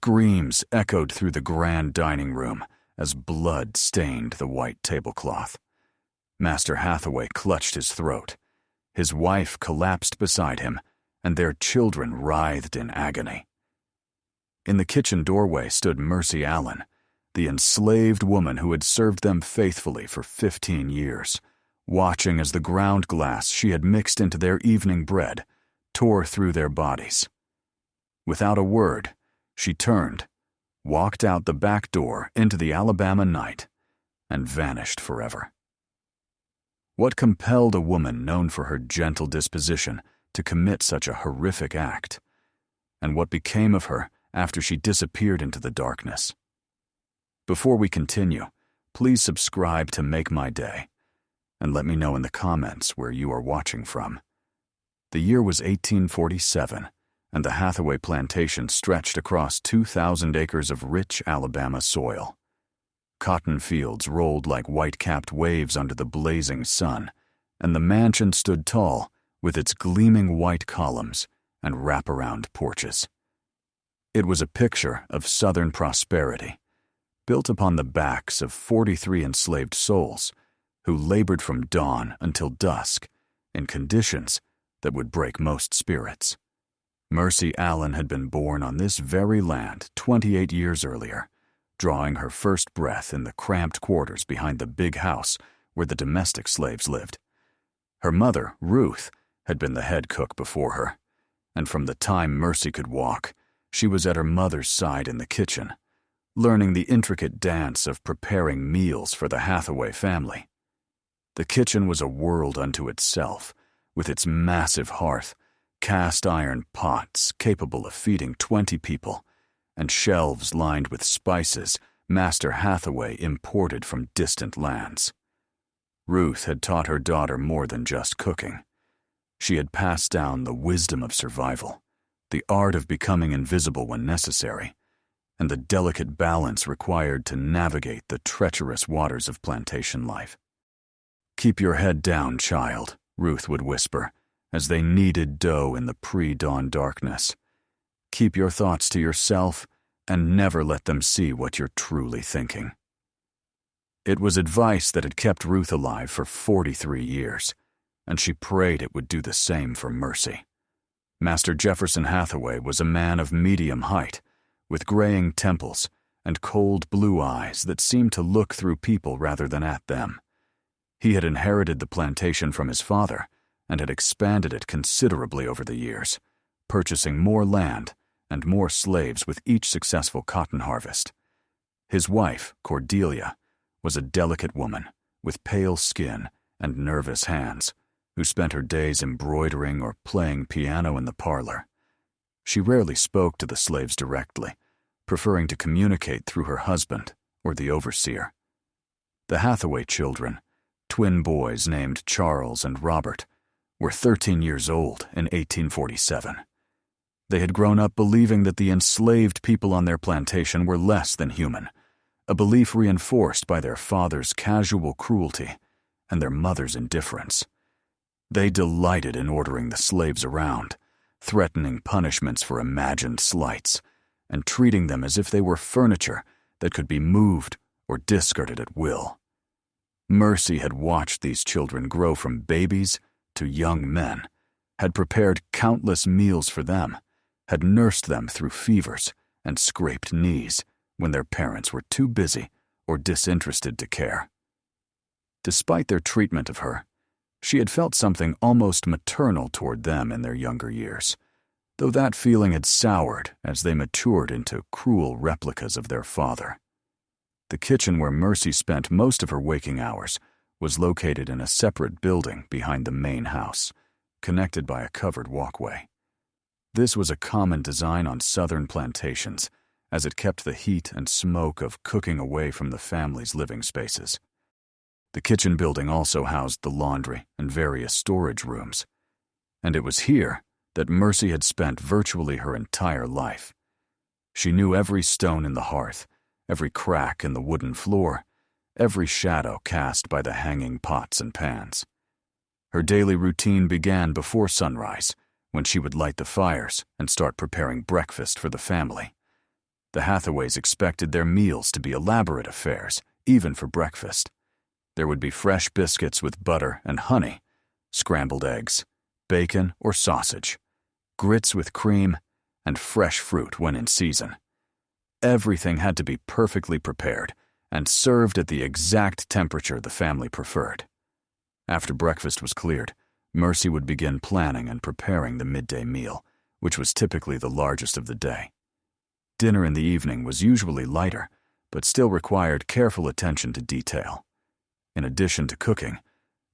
Screams echoed through the grand dining room as blood stained the white tablecloth. Master Hathaway clutched his throat. His wife collapsed beside him, and their children writhed in agony. In the kitchen doorway stood Mercy Allen, the enslaved woman who had served them faithfully for 15 years, watching as the ground glass she had mixed into their evening bread tore through their bodies. Without a word, she turned, walked out the back door into the Alabama night, and vanished forever. What compelled a woman known for her gentle disposition to commit such a horrific act? And what became of her after she disappeared into the darkness? Before we continue, please subscribe to Make My Day, and let me know in the comments where you are watching from. The year was 1847, and the Hathaway plantation stretched across 2,000 acres of rich Alabama soil. Cotton fields rolled like white-capped waves under the blazing sun, and the mansion stood tall with its gleaming white columns and wraparound porches. It was a picture of Southern prosperity, built upon the backs of 43 enslaved souls who labored from dawn until dusk in conditions that would break most spirits. Mercy Allen had been born on this very land 28 years earlier, drawing her first breath in the cramped quarters behind the big house where the domestic slaves lived. Her mother, Ruth, had been the head cook before her, and from the time Mercy could walk, she was at her mother's side in the kitchen, learning the intricate dance of preparing meals for the Hathaway family. The kitchen was a world unto itself, with its massive hearth, cast-iron pots capable of feeding 20 people, and shelves lined with spices Master Hathaway imported from distant lands. Ruth had taught her daughter more than just cooking. She had passed down the wisdom of survival, the art of becoming invisible when necessary, and the delicate balance required to navigate the treacherous waters of plantation life. "Keep your head down, child," Ruth would whisper, as they kneaded dough in the pre-dawn darkness. "Keep your thoughts to yourself, and never let them see what you're truly thinking." It was advice that had kept Ruth alive for 43 years, and she prayed it would do the same for Mercy. Master Jefferson Hathaway was a man of medium height, with graying temples and cold blue eyes that seemed to look through people rather than at them. He had inherited the plantation from his father and had expanded it considerably over the years, purchasing more land and more slaves with each successful cotton harvest. His wife, Cordelia, was a delicate woman with pale skin and nervous hands, who spent her days embroidering or playing piano in the parlor. She rarely spoke to the slaves directly, preferring to communicate through her husband or the overseer. The Hathaway children, twin boys named Charles and Robert, were 13 years old in 1847. They had grown up believing that the enslaved people on their plantation were less than human, a belief reinforced by their father's casual cruelty and their mother's indifference. They delighted in ordering the slaves around, threatening punishments for imagined slights, and treating them as if they were furniture that could be moved or discarded at will. Mercy had watched these children grow from babies to young men, had prepared countless meals for them, had nursed them through fevers and scraped knees when their parents were too busy or disinterested to care. Despite their treatment of her, she had felt something almost maternal toward them in their younger years, though that feeling had soured as they matured into cruel replicas of their father. The kitchen where Mercy spent most of her waking hours was located in a separate building behind the main house, connected by a covered walkway. This was a common design on southern plantations, as it kept the heat and smoke of cooking away from the family's living spaces. The kitchen building also housed the laundry and various storage rooms, and it was here that Mercy had spent virtually her entire life. She knew every stone in the hearth, every crack in the wooden floor, every shadow cast by the hanging pots and pans. Her daily routine began before sunrise, when she would light the fires and start preparing breakfast for the family. The Hathaways expected their meals to be elaborate affairs, even for breakfast. There would be fresh biscuits with butter and honey, scrambled eggs, bacon or sausage, grits with cream, and fresh fruit when in season. Everything had to be perfectly prepared and served at the exact temperature the family preferred. After breakfast was cleared, Mercy would begin planning and preparing the midday meal, which was typically the largest of the day. Dinner in the evening was usually lighter, but still required careful attention to detail. In addition to cooking,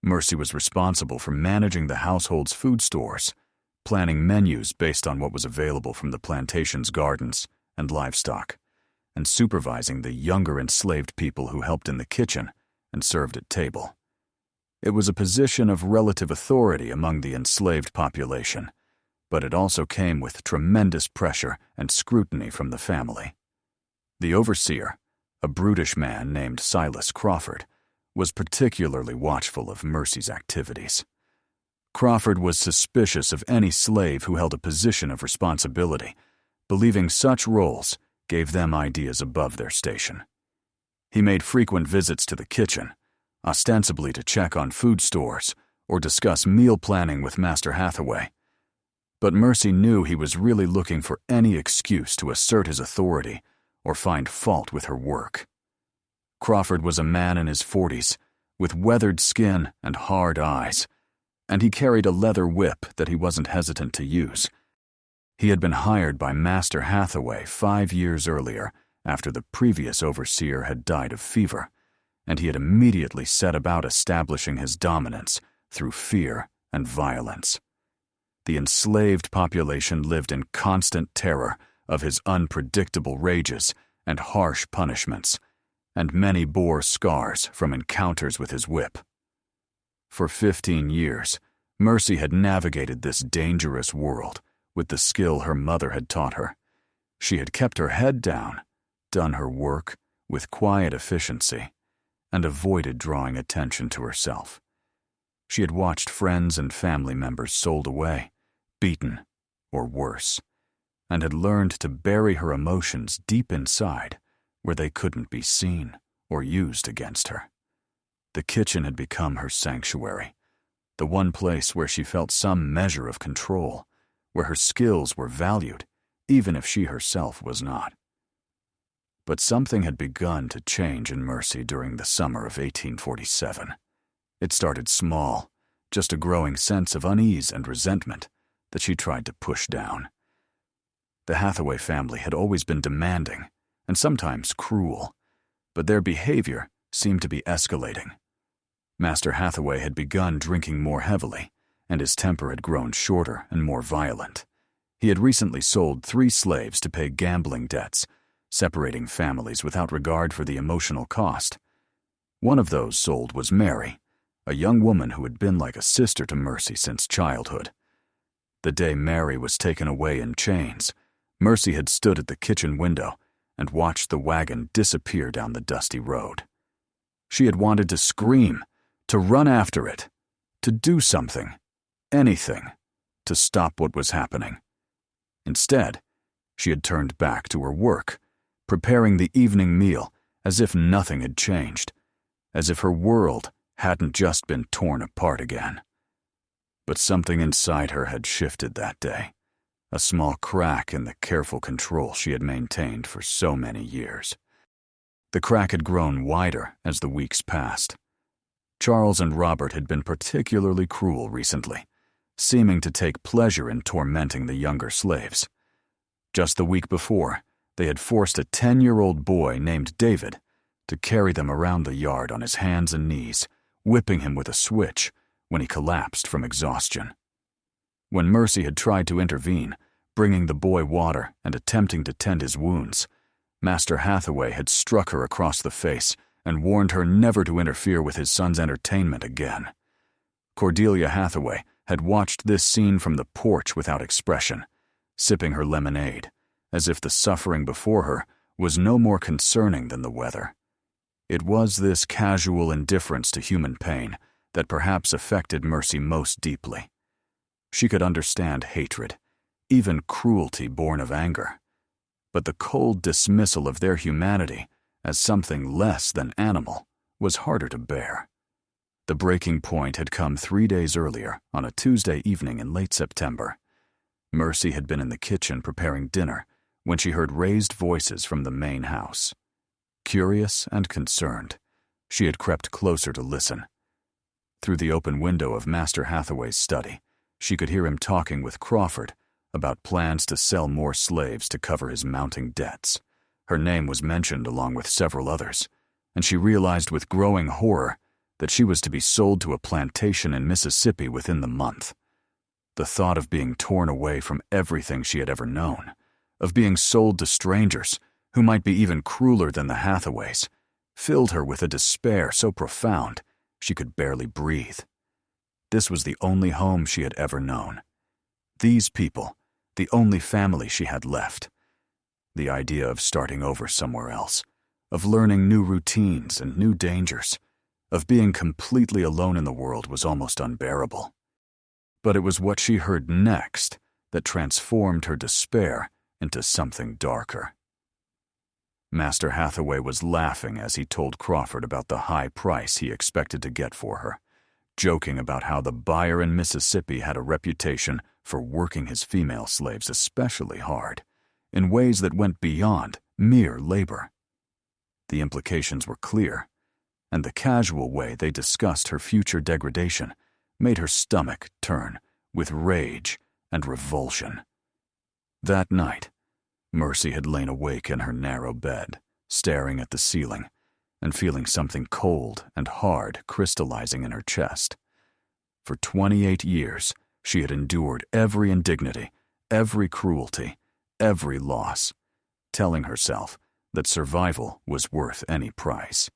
Mercy was responsible for managing the household's food stores, planning menus based on what was available from the plantation's gardens and livestock, and supervising the younger enslaved people who helped in the kitchen and served at table. It was a position of relative authority among the enslaved population, but it also came with tremendous pressure and scrutiny from the family. The overseer, a brutish man named Silas Crawford, was particularly watchful of Mercy's activities. Crawford was suspicious of any slave who held a position of responsibility, believing such roles gave them ideas above their station. He made frequent visits to the kitchen, ostensibly to check on food stores or discuss meal planning with Master Hathaway. But Mercy knew he was really looking for any excuse to assert his authority or find fault with her work. Crawford was a man in his 40s, with weathered skin and hard eyes, and he carried a leather whip that he wasn't hesitant to use. He had been hired by Master Hathaway 5 years earlier after the previous overseer had died of fever, and he had immediately set about establishing his dominance through fear and violence. The enslaved population lived in constant terror of his unpredictable rages and harsh punishments, and many bore scars from encounters with his whip. For 15 years, Mercy had navigated this dangerous world with the skill her mother had taught her. She had kept her head down, done her work with quiet efficiency, and avoided drawing attention to herself. She had watched friends and family members sold away, beaten, or worse, and had learned to bury her emotions deep inside where they couldn't be seen or used against her. The kitchen had become her sanctuary, the one place where she felt some measure of control, where her skills were valued, even if she herself was not. But something had begun to change in Mercy during the summer of 1847. It started small, just a growing sense of unease and resentment that she tried to push down. The Hathaway family had always been demanding and sometimes cruel, but their behavior seemed to be escalating. Master Hathaway had begun drinking more heavily, and his temper had grown shorter and more violent. He had recently sold 3 slaves to pay gambling debts, separating families without regard for the emotional cost. One of those sold was Mary, a young woman who had been like a sister to Mercy since childhood. The day Mary was taken away in chains, Mercy had stood at the kitchen window and watched the wagon disappear down the dusty road. She had wanted to scream, to run after it, to do something, anything, to stop what was happening. Instead, she had turned back to her work, preparing the evening meal as if nothing had changed, as if her world hadn't just been torn apart again. But something inside her had shifted that day, a small crack in the careful control she had maintained for so many years. The crack had grown wider as the weeks passed. Charles and Robert had been particularly cruel recently, seeming to take pleasure in tormenting the younger slaves. Just the week before, they had forced a 10-year-old boy named David to carry them around the yard on his hands and knees, whipping him with a switch when he collapsed from exhaustion. When Mercy had tried to intervene, bringing the boy water and attempting to tend his wounds, Master Hathaway had struck her across the face and warned her never to interfere with his son's entertainment again. Cordelia Hathaway had watched this scene from the porch without expression, sipping her lemonade, as if the suffering before her was no more concerning than the weather. It was this casual indifference to human pain that perhaps affected Mercy most deeply. She could understand hatred, even cruelty born of anger, but the cold dismissal of their humanity as something less than animal was harder to bear. The breaking point had come 3 days earlier, on a Tuesday evening in late September. Mercy had been in the kitchen preparing dinner when she heard raised voices from the main house. Curious and concerned, she had crept closer to listen. Through the open window of Master Hathaway's study, she could hear him talking with Crawford about plans to sell more slaves to cover his mounting debts. Her name was mentioned along with several others, and she realized with growing horror that she was to be sold to a plantation in Mississippi within the month. The thought of being torn away from everything she had ever known, of being sold to strangers who might be even crueler than the Hathaways, filled her with a despair so profound she could barely breathe. This was the only home she had ever known. These people, the only family she had left. The idea of starting over somewhere else, of learning new routines and new dangers, of being completely alone in the world was almost unbearable. But it was what she heard next that transformed her despair into something darker. Master Hathaway was laughing as he told Crawford about the high price he expected to get for her, joking about how the buyer in Mississippi had a reputation for working his female slaves especially hard, in ways that went beyond mere labor. The implications were clear, and the casual way they discussed her future degradation made her stomach turn with rage and revulsion. That night, Mercy had lain awake in her narrow bed, staring at the ceiling and feeling something cold and hard crystallizing in her chest. For 28 years, she had endured every indignity, every cruelty, every loss, telling herself that survival was worth any price.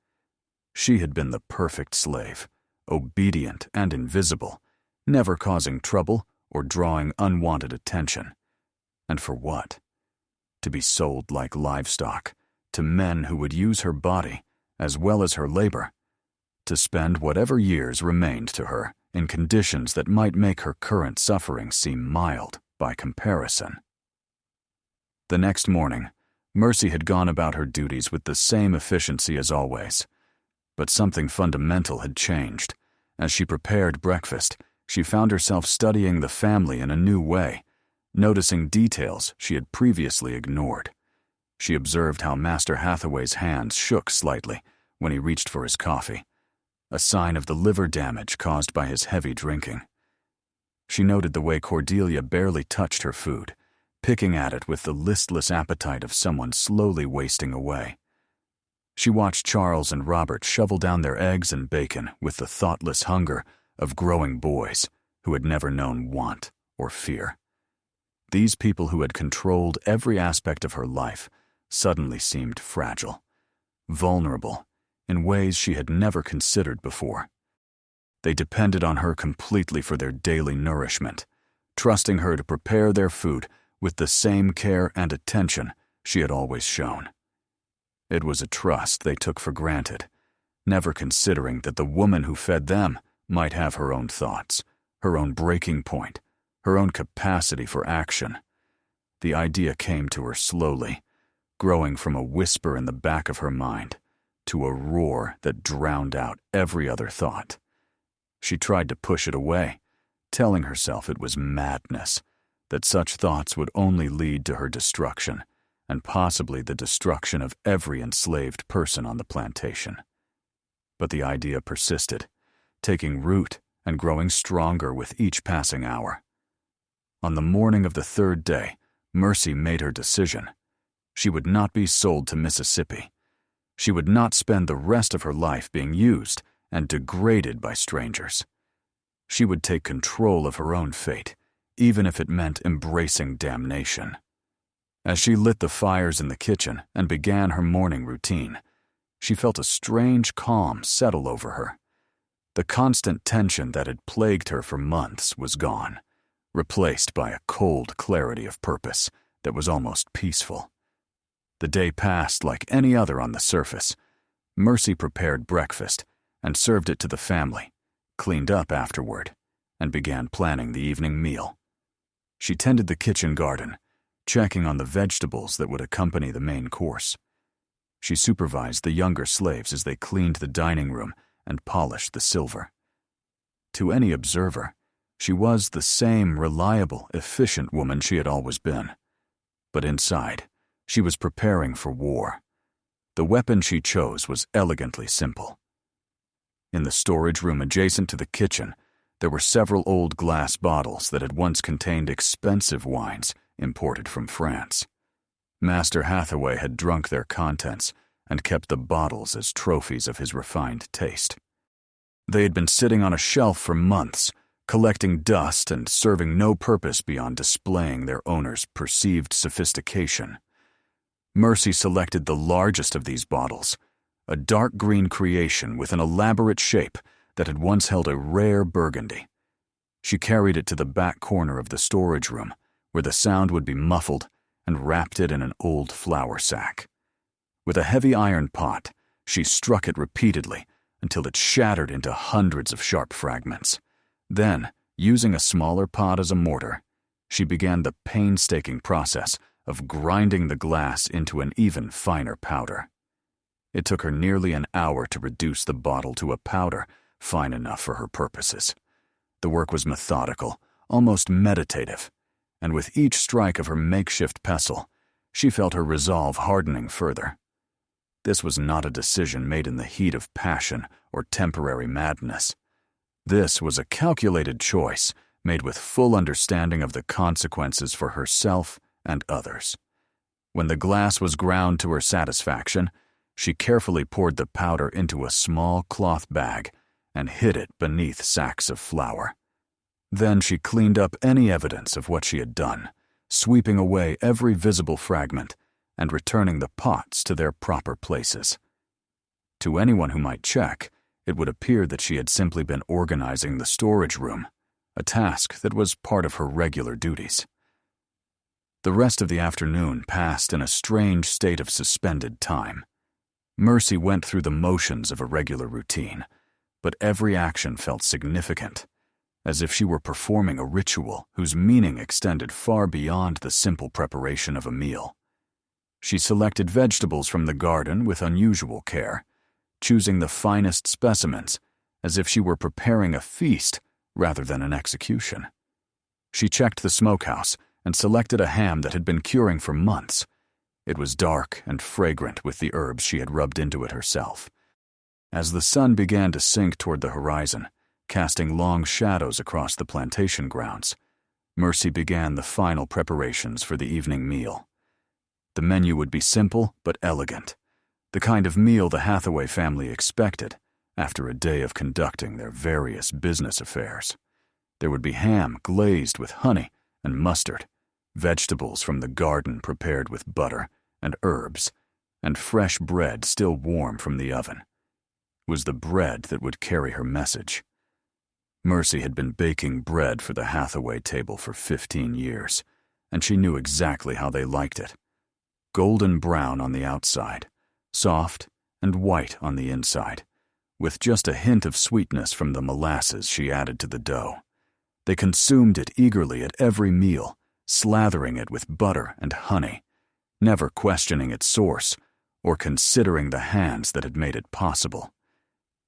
She had been the perfect slave, obedient and invisible, never causing trouble or drawing unwanted attention. And for what? To be sold like livestock to men who would use her body as well as her labor, to spend whatever years remained to her in conditions that might make her current suffering seem mild by comparison. The next morning, Mercy had gone about her duties with the same efficiency as always. But something fundamental had changed. As she prepared breakfast, she found herself studying the family in a new way, noticing details she had previously ignored. She observed how Master Hathaway's hands shook slightly when he reached for his coffee, a sign of the liver damage caused by his heavy drinking. She noted the way Cordelia barely touched her food, picking at it with the listless appetite of someone slowly wasting away. She watched Charles and Robert shovel down their eggs and bacon with the thoughtless hunger of growing boys who had never known want or fear. These people who had controlled every aspect of her life suddenly seemed fragile, vulnerable, in ways she had never considered before. They depended on her completely for their daily nourishment, trusting her to prepare their food with the same care and attention she had always shown. It was a trust they took for granted, never considering that the woman who fed them might have her own thoughts, her own breaking point, her own capacity for action. The idea came to her slowly, growing from a whisper in the back of her mind to a roar that drowned out every other thought. She tried to push it away, telling herself it was madness, that such thoughts would only lead to her destruction, and possibly the destruction of every enslaved person on the plantation. But the idea persisted, taking root and growing stronger with each passing hour. On the morning of the third day, Mercy made her decision. She would not be sold to Mississippi. She would not spend the rest of her life being used and degraded by strangers. She would take control of her own fate, even if it meant embracing damnation. As she lit the fires in the kitchen and began her morning routine, she felt a strange calm settle over her. The constant tension that had plagued her for months was gone, replaced by a cold clarity of purpose that was almost peaceful. The day passed like any other on the surface. Mercy prepared breakfast and served it to the family, cleaned up afterward, and began planning the evening meal. She tended the kitchen garden, checking on the vegetables that would accompany the main course. She supervised the younger slaves as they cleaned the dining room and polished the silver. To any observer, she was the same reliable, efficient woman she had always been. But inside, she was preparing for war. The weapon she chose was elegantly simple. In the storage room adjacent to the kitchen, there were several old glass bottles that had once contained expensive wines imported from France. Master Hathaway had drunk their contents and kept the bottles as trophies of his refined taste. They had been sitting on a shelf for months, collecting dust and serving no purpose beyond displaying their owner's perceived sophistication. Mercy selected the largest of these bottles, a dark green creation with an elaborate shape that had once held a rare burgundy. She carried it to the back corner of the storage room, where the sound would be muffled, and wrapped it in an old flour sack. With a heavy iron pot, she struck it repeatedly until it shattered into hundreds of sharp fragments. Then, using a smaller pot as a mortar, she began the painstaking process of grinding the glass into an even finer powder. It took her nearly an hour to reduce the bottle to a powder fine enough for her purposes. The work was methodical, almost meditative, and with each strike of her makeshift pestle, she felt her resolve hardening further. This was not a decision made in the heat of passion or temporary madness. This was a calculated choice made with full understanding of the consequences for herself and others. When the glass was ground to her satisfaction, she carefully poured the powder into a small cloth bag and hid it beneath sacks of flour. Then she cleaned up any evidence of what she had done, sweeping away every visible fragment and returning the pots to their proper places. To anyone who might check, it would appear that she had simply been organizing the storage room, a task that was part of her regular duties. The rest of the afternoon passed in a strange state of suspended time. Mercy went through the motions of a regular routine, but every action felt significant, as if she were performing a ritual whose meaning extended far beyond the simple preparation of a meal. She selected vegetables from the garden with unusual care, choosing the finest specimens as if she were preparing a feast rather than an execution. She checked the smokehouse and selected a ham that had been curing for months. It was dark and fragrant with the herbs she had rubbed into it herself. As the sun began to sink toward the horizon, casting long shadows across the plantation grounds, Mercy began the final preparations for the evening meal. The menu would be simple but elegant, the kind of meal the Hathaway family expected after a day of conducting their various business affairs. There would be ham glazed with honey and mustard, vegetables from the garden prepared with butter and herbs, and fresh bread still warm from the oven. It was the bread that would carry her message. Mercy had been baking bread for the Hathaway table for 15 years, and she knew exactly how they liked it. Golden brown on the outside, soft and white on the inside, with just a hint of sweetness from the molasses she added to the dough. They consumed it eagerly at every meal, slathering it with butter and honey, never questioning its source or considering the hands that had made it possible.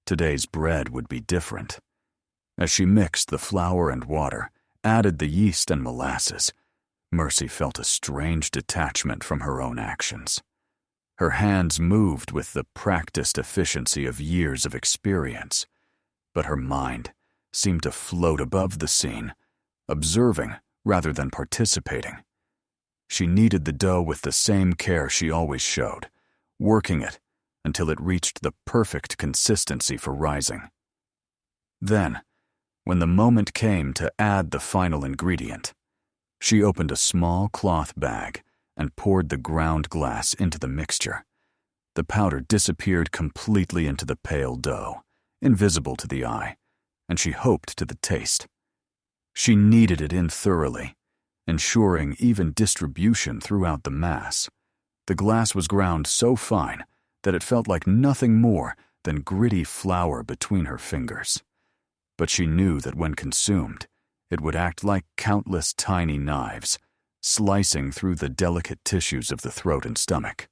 Today's bread would be different. As she mixed the flour and water, added the yeast and molasses, Mercy felt a strange detachment from her own actions. Her hands moved with the practiced efficiency of years of experience, but her mind seemed to float above the scene, observing rather than participating. She kneaded the dough with the same care she always showed, working it until it reached the perfect consistency for rising. Then, when the moment came to add the final ingredient, she opened a small cloth bag and poured the ground glass into the mixture. The powder disappeared completely into the pale dough, invisible to the eye, and she hoped to the taste. She kneaded it in thoroughly, ensuring even distribution throughout the mass. The glass was ground so fine that it felt like nothing more than gritty flour between her fingers. But she knew that when consumed, it would act like countless tiny knives, slicing through the delicate tissues of the throat and stomach.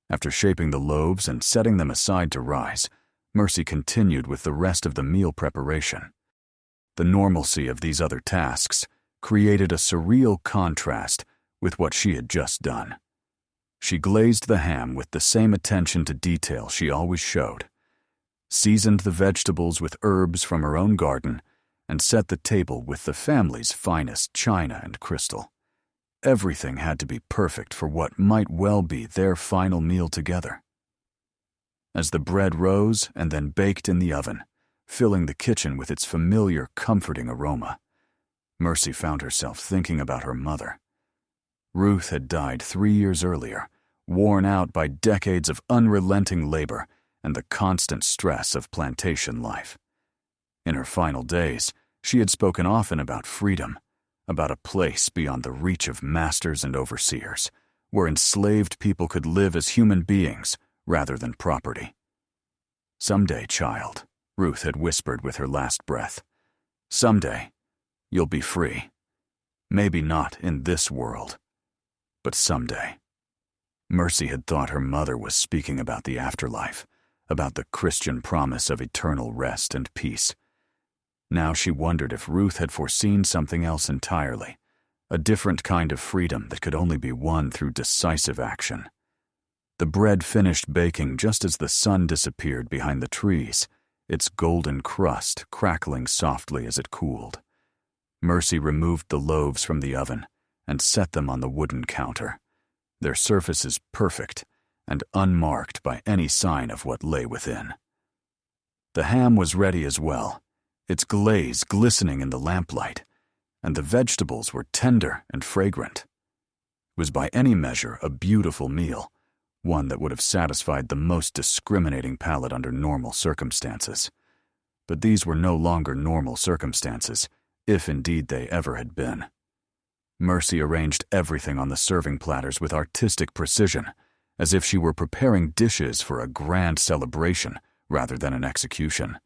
After shaping the loaves and setting them aside to rise, Mercy continued with the rest of the meal preparation. The normalcy of these other tasks created a surreal contrast with what she had just done. She glazed the ham with the same attention to detail she always showed, seasoned the vegetables with herbs from her own garden, and set the table with the family's finest china and crystal. Everything had to be perfect for what might well be their final meal together. As the bread rose and then baked in the oven, filling the kitchen with its familiar, comforting aroma, Mercy found herself thinking about her mother. Ruth had died 3 years earlier, worn out by decades of unrelenting labor and the constant stress of plantation life. In her final days, she had spoken often about freedom, about a place beyond the reach of masters and overseers, where enslaved people could live as human beings rather than property. "Someday, child," Ruth had whispered with her last breath. "Someday, you'll be free. Maybe not in this world, but someday." Mercy had thought her mother was speaking about the afterlife, about the Christian promise of eternal rest and peace. Now she wondered if Ruth had foreseen something else entirely, a different kind of freedom that could only be won through decisive action. The bread finished baking just as the sun disappeared behind the trees, its golden crust crackling softly as it cooled. Mercy removed the loaves from the oven and set them on the wooden counter, their surfaces perfect and unmarked by any sign of what lay within. The ham was ready as well, its glaze glistening in the lamplight, and the vegetables were tender and fragrant. It was by any measure a beautiful meal, one that would have satisfied the most discriminating palate under normal circumstances. But these were no longer normal circumstances, if indeed they ever had been. Mercy arranged everything on the serving platters with artistic precision, as if she were preparing dishes for a grand celebration rather than an execution.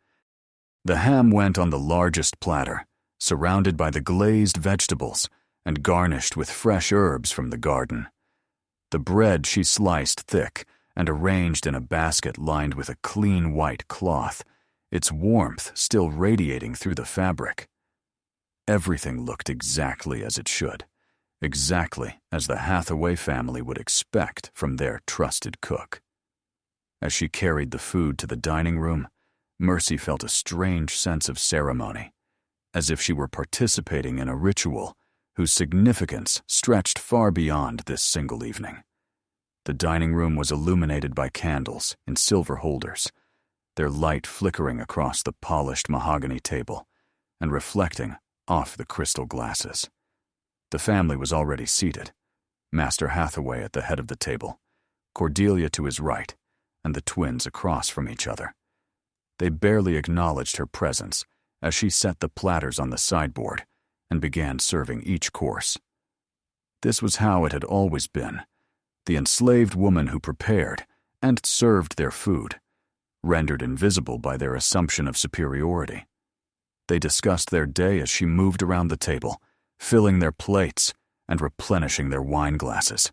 The ham went on the largest platter, surrounded by the glazed vegetables and garnished with fresh herbs from the garden. The bread she sliced thick and arranged in a basket lined with a clean white cloth, its warmth still radiating through the fabric. Everything looked exactly as it should, exactly as the Hathaway family would expect from their trusted cook. As she carried the food to the dining room, Mercy felt a strange sense of ceremony, as if she were participating in a ritual whose significance stretched far beyond this single evening. The dining room was illuminated by candles in silver holders, their light flickering across the polished mahogany table and reflecting off the crystal glasses. The family was already seated, Master Hathaway at the head of the table, Cordelia to his right, and the twins across from each other. They barely acknowledged her presence as she set the platters on the sideboard and began serving each course. This was how it had always been, the enslaved woman who prepared and served their food, rendered invisible by their assumption of superiority. They discussed their day as she moved around the table, filling their plates and replenishing their wine glasses,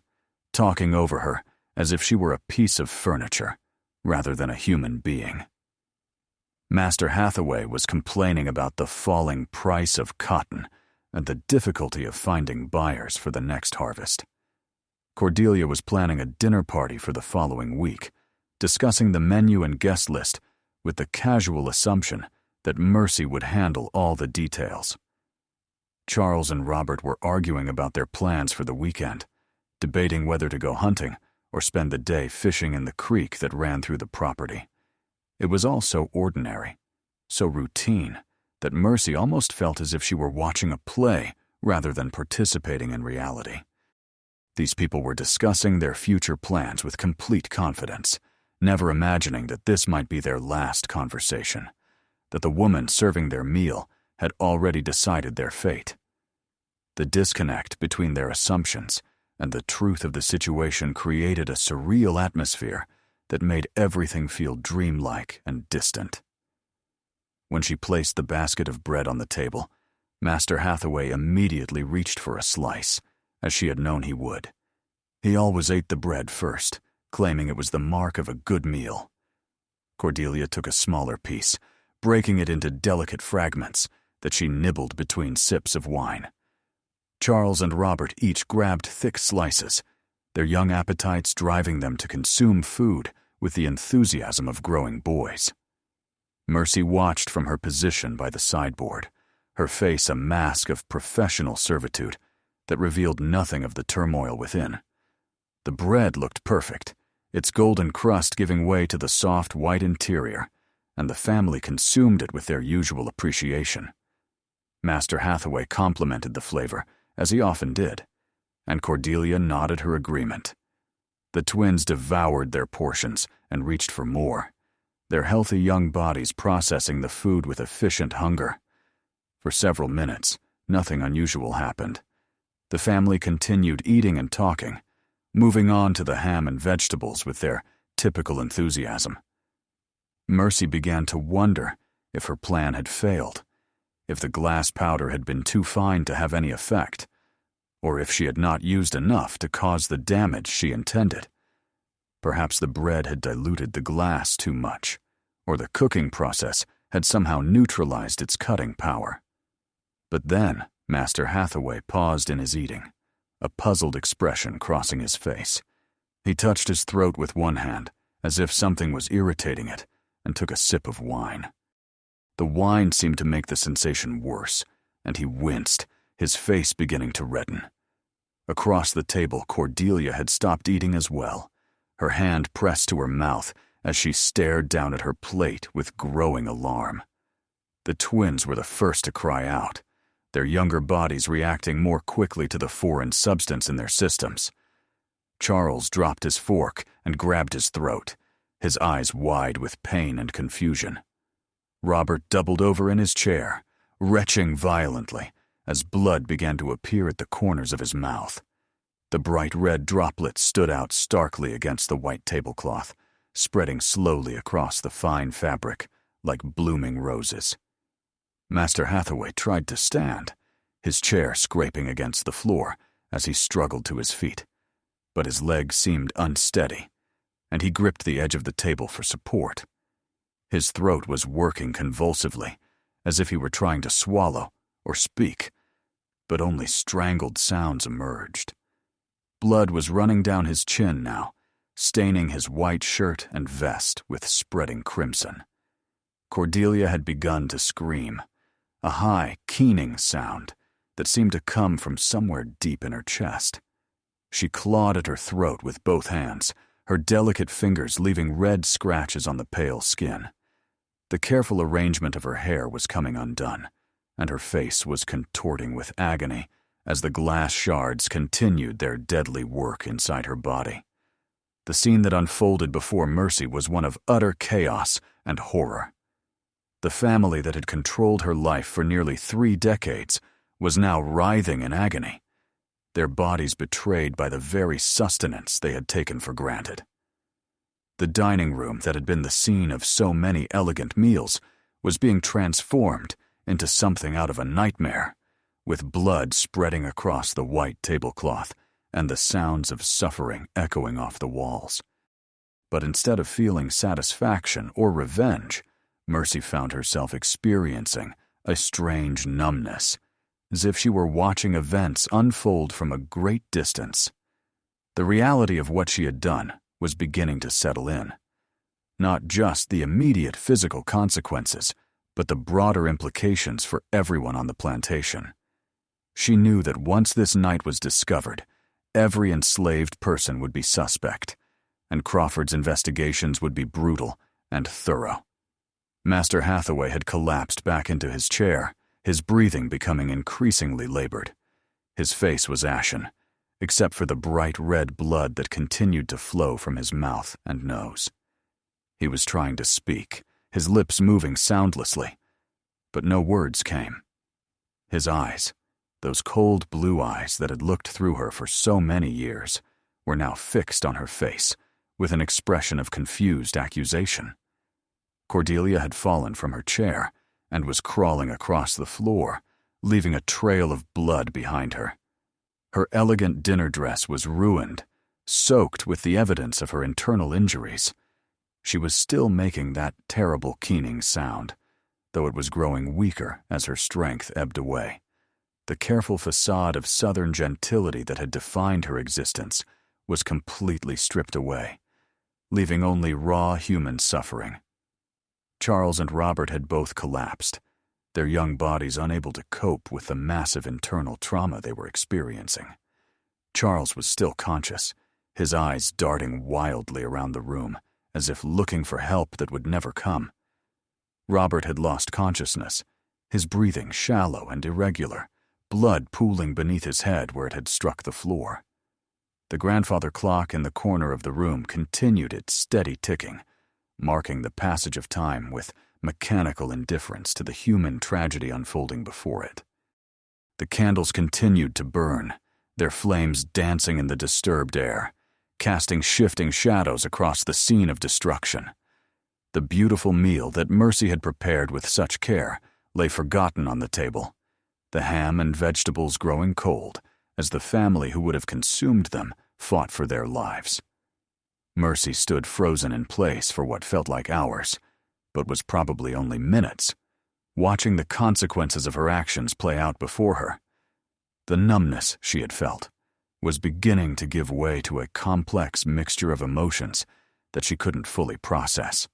talking over her as if she were a piece of furniture rather than a human being. Master Hathaway was complaining about the falling price of cotton and the difficulty of finding buyers for the next harvest. Cordelia was planning a dinner party for the following week, discussing the menu and guest list with the casual assumption that Mercy would handle all the details. Charles and Robert were arguing about their plans for the weekend, debating whether to go hunting or spend the day fishing in the creek that ran through the property. It was all so ordinary, so routine, that Mercy almost felt as if she were watching a play rather than participating in reality. These people were discussing their future plans with complete confidence, never imagining that this might be their last conversation, that the woman serving their meal had already decided their fate. The disconnect between their assumptions and the truth of the situation created a surreal atmosphere that made everything feel dreamlike and distant. When she placed the basket of bread on the table, Master Hathaway immediately reached for a slice, as she had known he would. He always ate the bread first, claiming it was the mark of a good meal. Cordelia took a smaller piece, breaking it into delicate fragments that she nibbled between sips of wine. Charles and Robert each grabbed thick slices, their young appetites driving them to consume food with the enthusiasm of growing boys. Mercy watched from her position by the sideboard, her face a mask of professional servitude that revealed nothing of the turmoil within. The bread looked perfect, its golden crust giving way to the soft white interior, and the family consumed it with their usual appreciation. Master Hathaway complimented the flavor, as he often did, and Cordelia nodded her agreement. The twins devoured their portions and reached for more, their healthy young bodies processing the food with efficient hunger. For several minutes, nothing unusual happened. The family continued eating and talking, moving on to the ham and vegetables with their typical enthusiasm. Mercy began to wonder if her plan had failed, if the glass powder had been too fine to have any effect, or if she had not used enough to cause the damage she intended. Perhaps the bread had diluted the glass too much, or the cooking process had somehow neutralized its cutting power. But then Master Hathaway paused in his eating, a puzzled expression crossing his face. He touched his throat with one hand, as if something was irritating it, and took a sip of wine. The wine seemed to make the sensation worse, and he winced, his face beginning to redden. Across the table, Cordelia had stopped eating as well, her hand pressed to her mouth as she stared down at her plate with growing alarm. The twins were the first to cry out, their younger bodies reacting more quickly to the foreign substance in their systems. Charles dropped his fork and grabbed his throat, his eyes wide with pain and confusion. Robert doubled over in his chair, retching violently as blood began to appear at the corners of his mouth. The bright red droplets stood out starkly against the white tablecloth, spreading slowly across the fine fabric like blooming roses. Master Hathaway tried to stand, his chair scraping against the floor as he struggled to his feet, but his legs seemed unsteady, and he gripped the edge of the table for support. His throat was working convulsively, as if he were trying to swallow or speak, but only strangled sounds emerged. Blood was running down his chin now, staining his white shirt and vest with spreading crimson. Cordelia had begun to scream, a high, keening sound that seemed to come from somewhere deep in her chest. She clawed at her throat with both hands, her delicate fingers leaving red scratches on the pale skin. The careful arrangement of her hair was coming undone, and her face was contorting with agony as the glass shards continued their deadly work inside her body. The scene that unfolded before Mercy was one of utter chaos and horror. The family that had controlled her life for nearly 3 decades was now writhing in agony, their bodies betrayed by the very sustenance they had taken for granted. The dining room that had been the scene of so many elegant meals was being transformed into something out of a nightmare, with blood spreading across the white tablecloth and the sounds of suffering echoing off the walls. But instead of feeling satisfaction or revenge, Mercy found herself experiencing a strange numbness, as if she were watching events unfold from a great distance. The reality of what she had done was beginning to settle in. Not just the immediate physical consequences, but the broader implications for everyone on the plantation. She knew that once this night was discovered, every enslaved person would be suspect, and Crawford's investigations would be brutal and thorough. Master Hathaway had collapsed back into his chair, his breathing becoming increasingly labored. His face was ashen, except for the bright red blood that continued to flow from his mouth and nose. He was trying to speak, his lips moving soundlessly, but no words came. His eyes, those cold blue eyes that had looked through her for so many years, were now fixed on her face, with an expression of confused accusation. Cordelia had fallen from her chair and was crawling across the floor, leaving a trail of blood behind her. Her elegant dinner dress was ruined, soaked with the evidence of her internal injuries. She was still making that terrible keening sound, though it was growing weaker as her strength ebbed away. The careful facade of southern gentility that had defined her existence was completely stripped away, leaving only raw human suffering. Charles and Robert had both collapsed, their young bodies unable to cope with the massive internal trauma they were experiencing. Charles was still conscious, his eyes darting wildly around the room, as if looking for help that would never come. Robert had lost consciousness, his breathing shallow and irregular, blood pooling beneath his head where it had struck the floor. The grandfather clock in the corner of the room continued its steady ticking, marking the passage of time with mechanical indifference to the human tragedy unfolding before it. The candles continued to burn, their flames dancing in the disturbed air, casting shifting shadows across the scene of destruction. The beautiful meal that Mercy had prepared with such care lay forgotten on the table, the ham and vegetables growing cold as the family who would have consumed them fought for their lives. Mercy stood frozen in place for what felt like hours, but was probably only minutes, watching the consequences of her actions play out before her. The numbness she had felt was beginning to give way to a complex mixture of emotions that she couldn't fully process.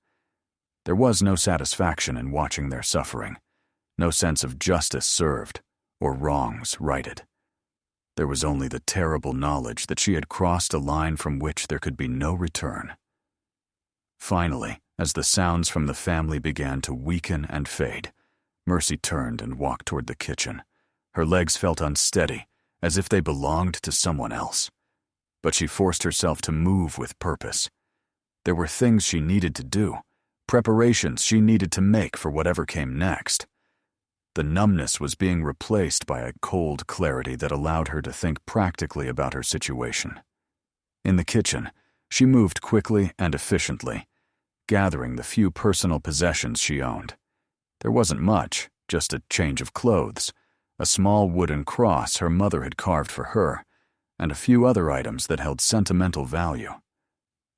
There was no satisfaction in watching their suffering, no sense of justice served or wrongs righted. There was only the terrible knowledge that she had crossed a line from which there could be no return. Finally, as the sounds from the family began to weaken and fade, Mercy turned and walked toward the kitchen. Her legs felt unsteady, as if they belonged to someone else. But she forced herself to move with purpose. There were things she needed to do, preparations she needed to make for whatever came next. The numbness was being replaced by a cold clarity that allowed her to think practically about her situation. In the kitchen, she moved quickly and efficiently, gathering the few personal possessions she owned. There wasn't much, just a change of clothes, a small wooden cross her mother had carved for her, and a few other items that held sentimental value.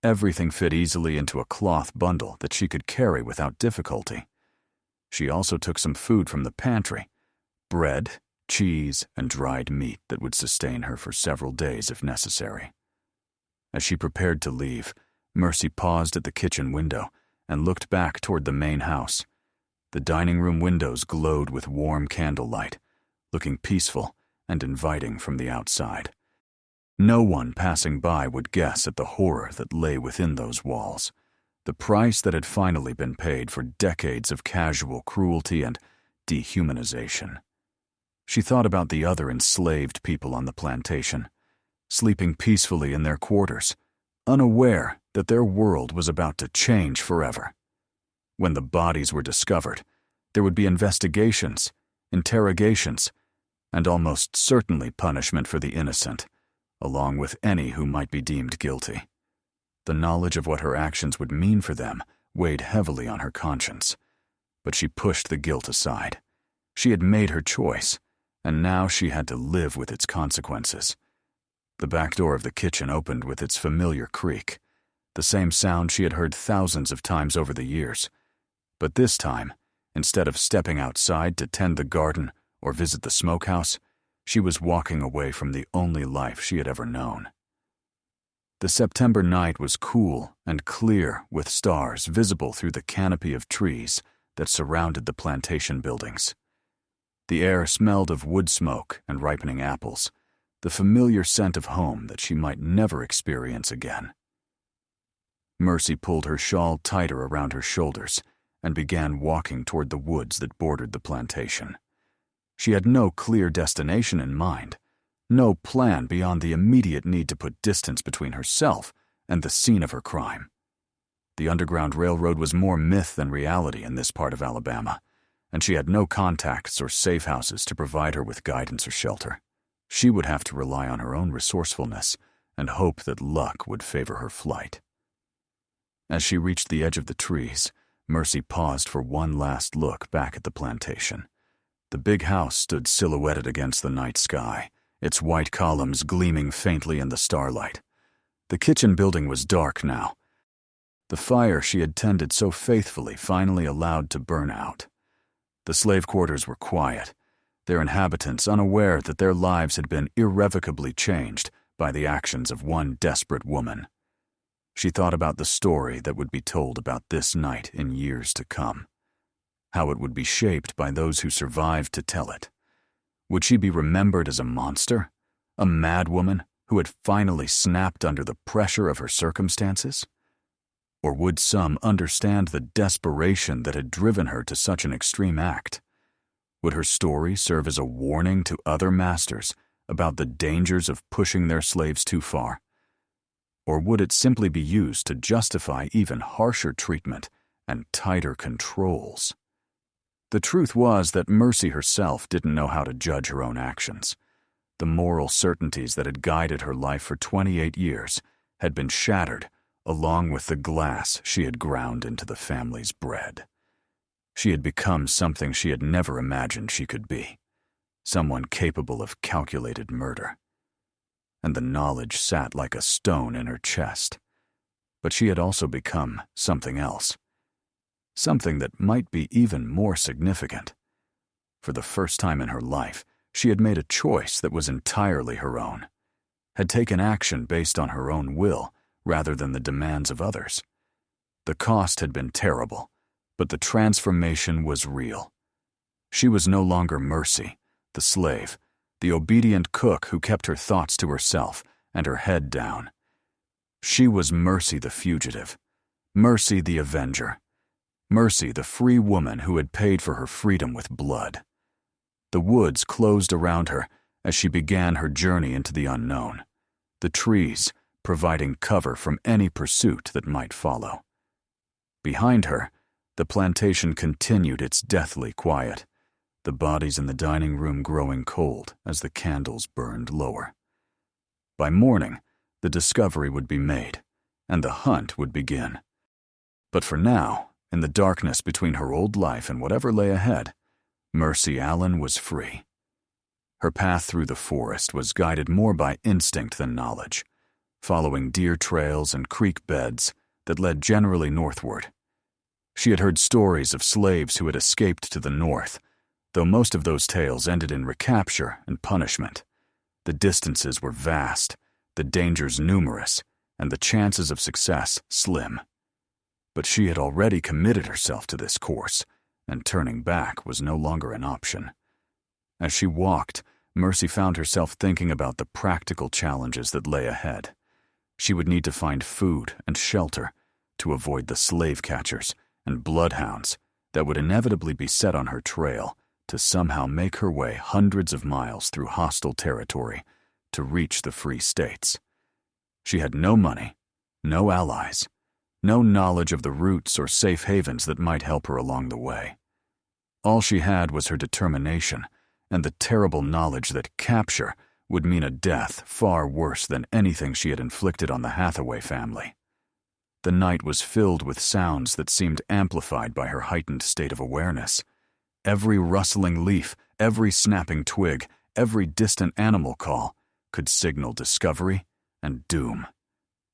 Everything fit easily into a cloth bundle that she could carry without difficulty. She also took some food from the pantry, bread, cheese, and dried meat that would sustain her for several days if necessary. As she prepared to leave, Mercy paused at the kitchen window and looked back toward the main house. The dining room windows glowed with warm candlelight, looking peaceful and inviting from the outside. No one passing by would guess at the horror that lay within those walls, the price that had finally been paid for decades of casual cruelty and dehumanization. She thought about the other enslaved people on the plantation, sleeping peacefully in their quarters, unaware that their world was about to change forever. When the bodies were discovered, there would be investigations, interrogations, and almost certainly punishment for the innocent, along with any who might be deemed guilty. The knowledge of what her actions would mean for them weighed heavily on her conscience, but she pushed the guilt aside. She had made her choice, and now she had to live with its consequences. The back door of the kitchen opened with its familiar creak, the same sound she had heard thousands of times over the years. But this time, instead of stepping outside to tend the garden or visit the smokehouse, she was walking away from the only life she had ever known. The September night was cool and clear, with stars visible through the canopy of trees that surrounded the plantation buildings. The air smelled of wood smoke and ripening apples, the familiar scent of home that she might never experience again. Mercy pulled her shawl tighter around her shoulders and began walking toward the woods that bordered the plantation. She had no clear destination in mind, no plan beyond the immediate need to put distance between herself and the scene of her crime. The Underground Railroad was more myth than reality in this part of Alabama, and she had no contacts or safe houses to provide her with guidance or shelter. She would have to rely on her own resourcefulness and hope that luck would favor her flight. As she reached the edge of the trees, Mercy paused for one last look back at the plantation. The big house stood silhouetted against the night sky, its white columns gleaming faintly in the starlight. The kitchen building was dark now. The fire she had tended so faithfully finally allowed to burn out. The slave quarters were quiet, their inhabitants unaware that their lives had been irrevocably changed by the actions of one desperate woman. She thought about the story that would be told about this night in years to come, how it would be shaped by those who survived to tell it. Would she be remembered as a monster, a madwoman who had finally snapped under the pressure of her circumstances? Or would some understand the desperation that had driven her to such an extreme act? Would her story serve as a warning to other masters about the dangers of pushing their slaves too far? Or would it simply be used to justify even harsher treatment and tighter controls? The truth was that Mercy herself didn't know how to judge her own actions. The moral certainties that had guided her life for 28 years had been shattered, along with the glass she had ground into the family's bread. She had become something she had never imagined she could be, someone capable of calculated murder. And the knowledge sat like a stone in her chest. But she had also become something else, something that might be even more significant. For the first time in her life, she had made a choice that was entirely her own, had taken action based on her own will rather than the demands of others. The cost had been terrible, but the transformation was real. She was no longer Mercy, the slave, the obedient cook who kept her thoughts to herself and her head down. She was Mercy the fugitive, Mercy the avenger, Mercy the free woman who had paid for her freedom with blood. The woods closed around her as she began her journey into the unknown, the trees providing cover from any pursuit that might follow. Behind her, the plantation continued its deathly quiet, the bodies in the dining room growing cold as the candles burned lower. By morning, the discovery would be made, and the hunt would begin. But for now, in the darkness between her old life and whatever lay ahead, Mercy Allen was free. Her path through the forest was guided more by instinct than knowledge, following deer trails and creek beds that led generally northward. She had heard stories of slaves who had escaped to the north, though most of those tales ended in recapture and punishment. The distances were vast, the dangers numerous, and the chances of success slim. But she had already committed herself to this course, and turning back was no longer an option. As she walked, Mercy found herself thinking about the practical challenges that lay ahead. She would need to find food and shelter to avoid the slave catchers and bloodhounds that would inevitably be set on her trail to somehow make her way hundreds of miles through hostile territory to reach the free states. She had no money, no allies, no knowledge of the routes or safe havens that might help her along the way. All she had was her determination and the terrible knowledge that capture would mean a death far worse than anything she had inflicted on the Hathaway family. The night was filled with sounds that seemed amplified by her heightened state of awareness. Every rustling leaf, every snapping twig, every distant animal call could signal discovery and doom.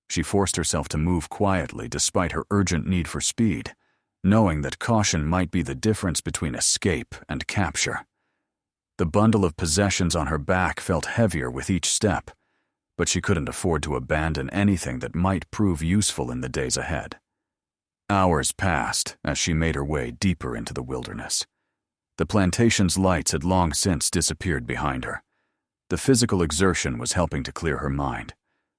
She forced herself to move quietly despite her urgent need for speed, knowing that caution might be the difference between escape and capture. The bundle of possessions on her back felt heavier with each step, but she couldn't afford to abandon anything that might prove useful in the days ahead. Hours passed as she made her way deeper into the wilderness. The plantation's lights had long since disappeared behind her. The physical exertion was helping to clear her mind,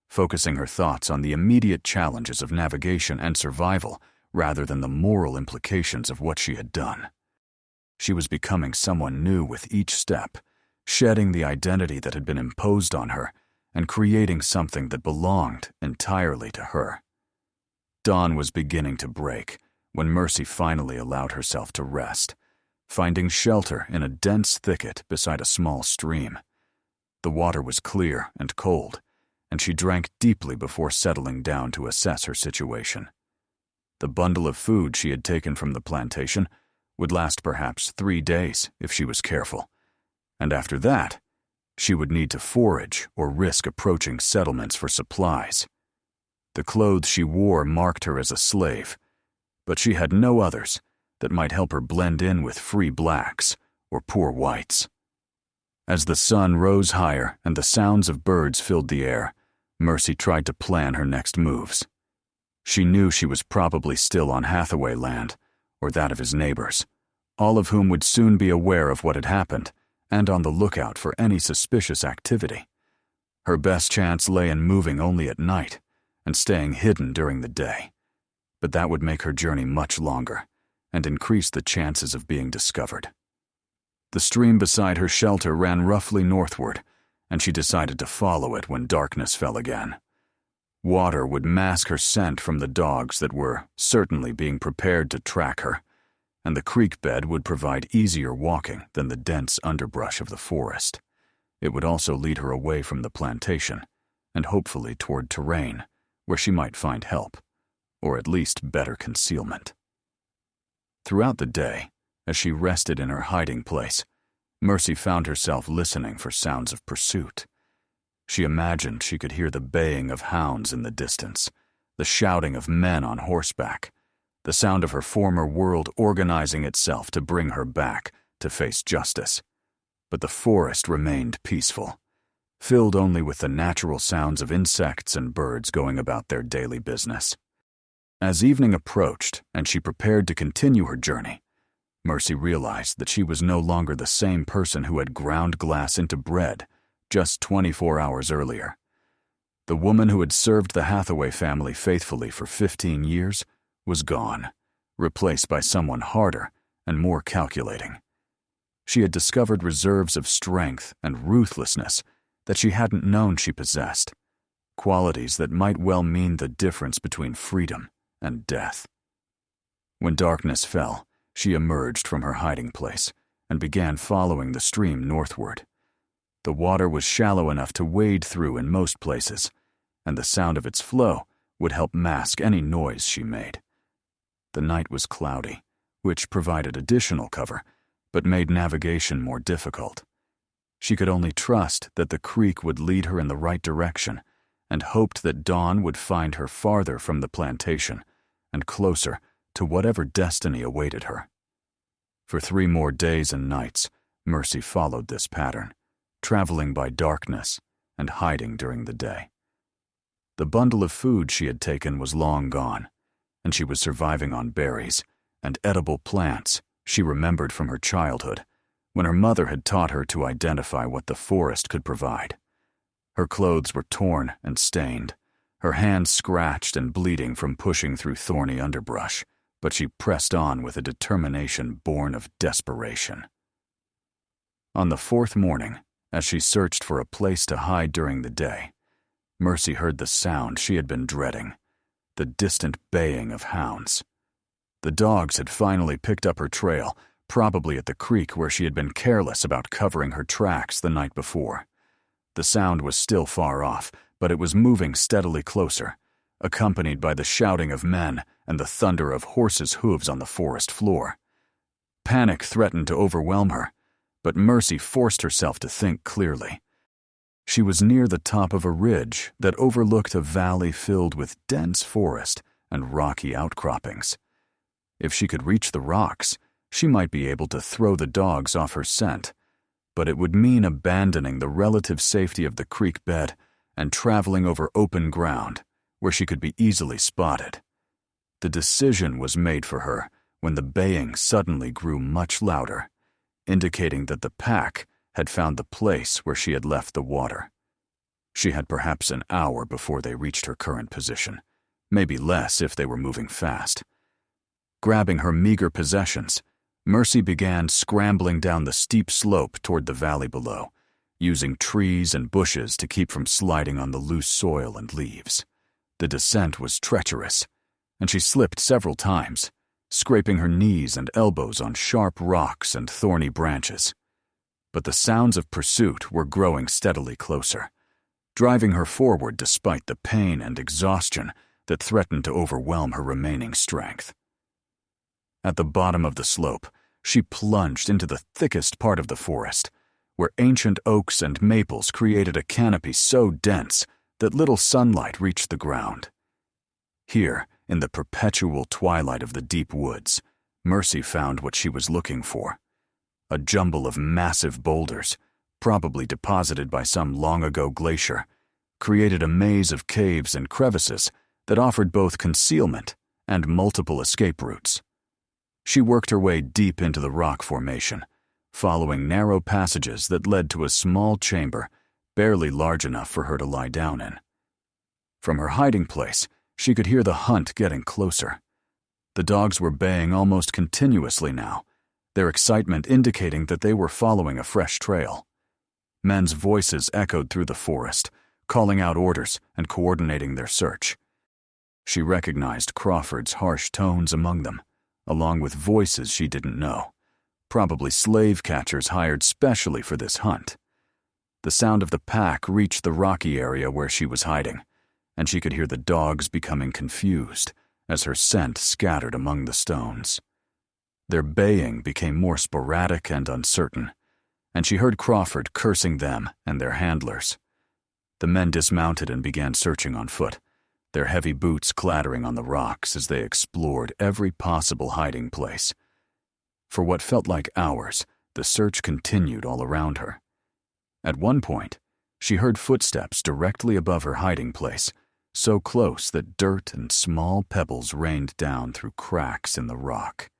focusing her thoughts on the immediate challenges of navigation and survival rather than the moral implications of what she had done. She was becoming someone new with each step, shedding the identity that had been imposed on her and creating something that belonged entirely to her. Dawn was beginning to break when Mercy finally allowed herself to rest, finding shelter in a dense thicket beside a small stream. The water was clear and cold, and she drank deeply before settling down to assess her situation. The bundle of food she had taken from the plantation would last perhaps 3 days if she was careful, and after that, She would need to forage or risk approaching settlements for supplies. The clothes she wore marked her as a slave, but she had no others that might help her blend in with free blacks or poor whites. As the sun rose higher and the sounds of birds filled the air, Mercy tried to plan her next moves. She knew she was probably still on Hathaway land, or that of his neighbors, all of whom would soon be aware of what had happened and on the lookout for any suspicious activity. Her best chance lay in moving only at night and staying hidden during the day, but that would make her journey much longer and increase the chances of being discovered. The stream beside her shelter ran roughly northward, and she decided to follow it when darkness fell again. Water would mask her scent from the dogs that were certainly being prepared to track her, and the creek bed would provide easier walking than the dense underbrush of the forest. It would also lead her away from the plantation, and hopefully toward terrain where she might find help, or at least better concealment. Throughout the day, as she rested in her hiding place, Mercy found herself listening for sounds of pursuit. She imagined she could hear the baying of hounds in the distance, the shouting of men on horseback, the sound of her former world organizing itself to bring her back to face justice. But the forest remained peaceful, filled only with the natural sounds of insects and birds going about their daily business. As evening approached and she prepared to continue her journey, Mercy realized that she was no longer the same person who had ground glass into bread just 24 hours earlier. The woman who had served the Hathaway family faithfully for 15 years was gone, replaced by someone harder and more calculating. She had discovered reserves of strength and ruthlessness that she hadn't known she possessed, qualities that might well mean the difference between freedom and death. When darkness fell, she emerged from her hiding place and began following the stream northward. The water was shallow enough to wade through in most places, and the sound of its flow would help mask any noise she made. The night was cloudy, which provided additional cover, but made navigation more difficult. She could only trust that the creek would lead her in the right direction, and hoped that dawn would find her farther from the plantation and closer to whatever destiny awaited her. For 3 more days and nights, Mercy followed this pattern, traveling by darkness and hiding during the day. The bundle of food she had taken was long gone, and she was surviving on berries and edible plants she remembered from her childhood, when her mother had taught her to identify what the forest could provide. Her clothes were torn and stained, her hands scratched and bleeding from pushing through thorny underbrush, but she pressed on with a determination born of desperation. On the 4th morning, as she searched for a place to hide during the day, Mercy heard the sound she had been dreading, the distant baying of hounds. The dogs had finally picked up her trail, probably at the creek where she had been careless about covering her tracks the night before. The sound was still far off, but it was moving steadily closer, accompanied by the shouting of men and the thunder of horses' hooves on the forest floor. Panic threatened to overwhelm her, but Mercy forced herself to think clearly. She was near the top of a ridge that overlooked a valley filled with dense forest and rocky outcroppings. If she could reach the rocks, she might be able to throw the dogs off her scent, but it would mean abandoning the relative safety of the creek bed and traveling over open ground where she could be easily spotted. The decision was made for her when the baying suddenly grew much louder, indicating that the pack had found the place where she had left the water. She had perhaps an hour before they reached her current position, maybe less if they were moving fast. Grabbing her meager possessions, Mercy began scrambling down the steep slope toward the valley below, using trees and bushes to keep from sliding on the loose soil and leaves. The descent was treacherous, and she slipped several times, scraping her knees and elbows on sharp rocks and thorny branches. But the sounds of pursuit were growing steadily closer, driving her forward despite the pain and exhaustion that threatened to overwhelm her remaining strength. At the bottom of the slope, she plunged into the thickest part of the forest, where ancient oaks and maples created a canopy so dense that little sunlight reached the ground. Here, in the perpetual twilight of the deep woods, Mercy found what she was looking for: a jumble of massive boulders, probably deposited by some long-ago glacier, created a maze of caves and crevices that offered both concealment and multiple escape routes. She worked her way deep into the rock formation, following narrow passages that led to a small chamber barely large enough for her to lie down in. From her hiding place, she could hear the hunt getting closer. The dogs were baying almost continuously now, their excitement indicating that they were following a fresh trail. Men's voices echoed through the forest, calling out orders and coordinating their search. She recognized Crawford's harsh tones among them, along with voices she didn't know, probably slave catchers hired specially for this hunt. The sound of the pack reached the rocky area where she was hiding, and she could hear the dogs becoming confused as her scent scattered among the stones. Their baying became more sporadic and uncertain, and she heard Crawford cursing them and their handlers. The men dismounted and began searching on foot, their heavy boots clattering on the rocks as they explored every possible hiding place. For what felt like hours, the search continued all around her. At one point, she heard footsteps directly above her hiding place, so close that dirt and small pebbles rained down through cracks in the rock.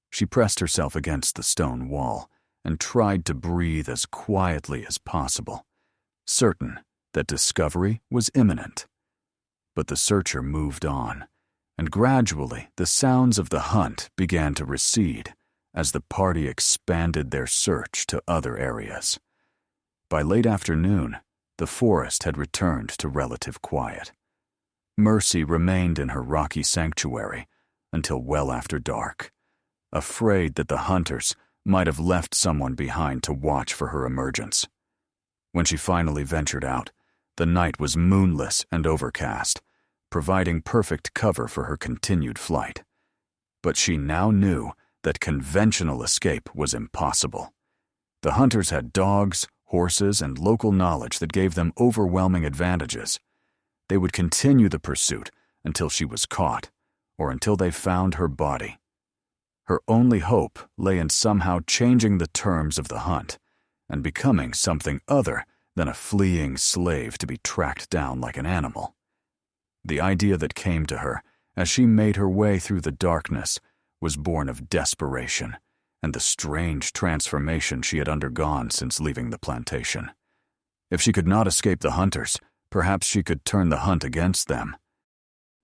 She pressed herself against the stone wall and tried to breathe as quietly as possible, certain that discovery was imminent. But the searcher moved on, and gradually the sounds of the hunt began to recede as the party expanded their search to other areas. By late afternoon, the forest had returned to relative quiet. Mercy remained in her rocky sanctuary until well after dark, afraid that the hunters might have left someone behind to watch for her emergence. When she finally ventured out, the night was moonless and overcast, providing perfect cover for her continued flight. But she now knew that conventional escape was impossible. The hunters had dogs, horses, and local knowledge that gave them overwhelming advantages. They would continue the pursuit until she was caught, or until they found her body. Her only hope lay in somehow changing the terms of the hunt and becoming something other than a fleeing slave to be tracked down like an animal. The idea that came to her as she made her way through the darkness was born of desperation and the strange transformation she had undergone since leaving the plantation. If she could not escape the hunters, perhaps she could turn the hunt against them.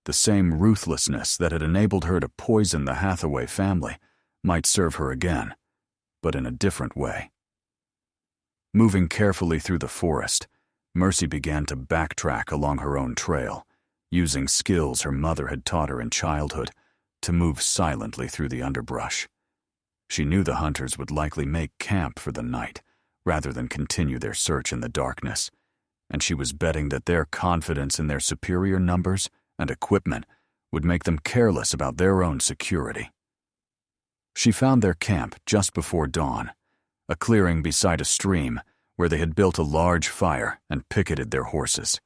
The same ruthlessness that had enabled her to poison the Hathaway family might serve her again, but in a different way. Moving carefully through the forest, Mercy began to backtrack along her own trail, using skills her mother had taught her in childhood to move silently through the underbrush. She knew the hunters would likely make camp for the night rather than continue their search in the darkness, and she was betting that their confidence in their superior numbers and equipment would make them careless about their own security. She found their camp just before dawn, a clearing beside a stream where they had built a large fire and picketed their horses.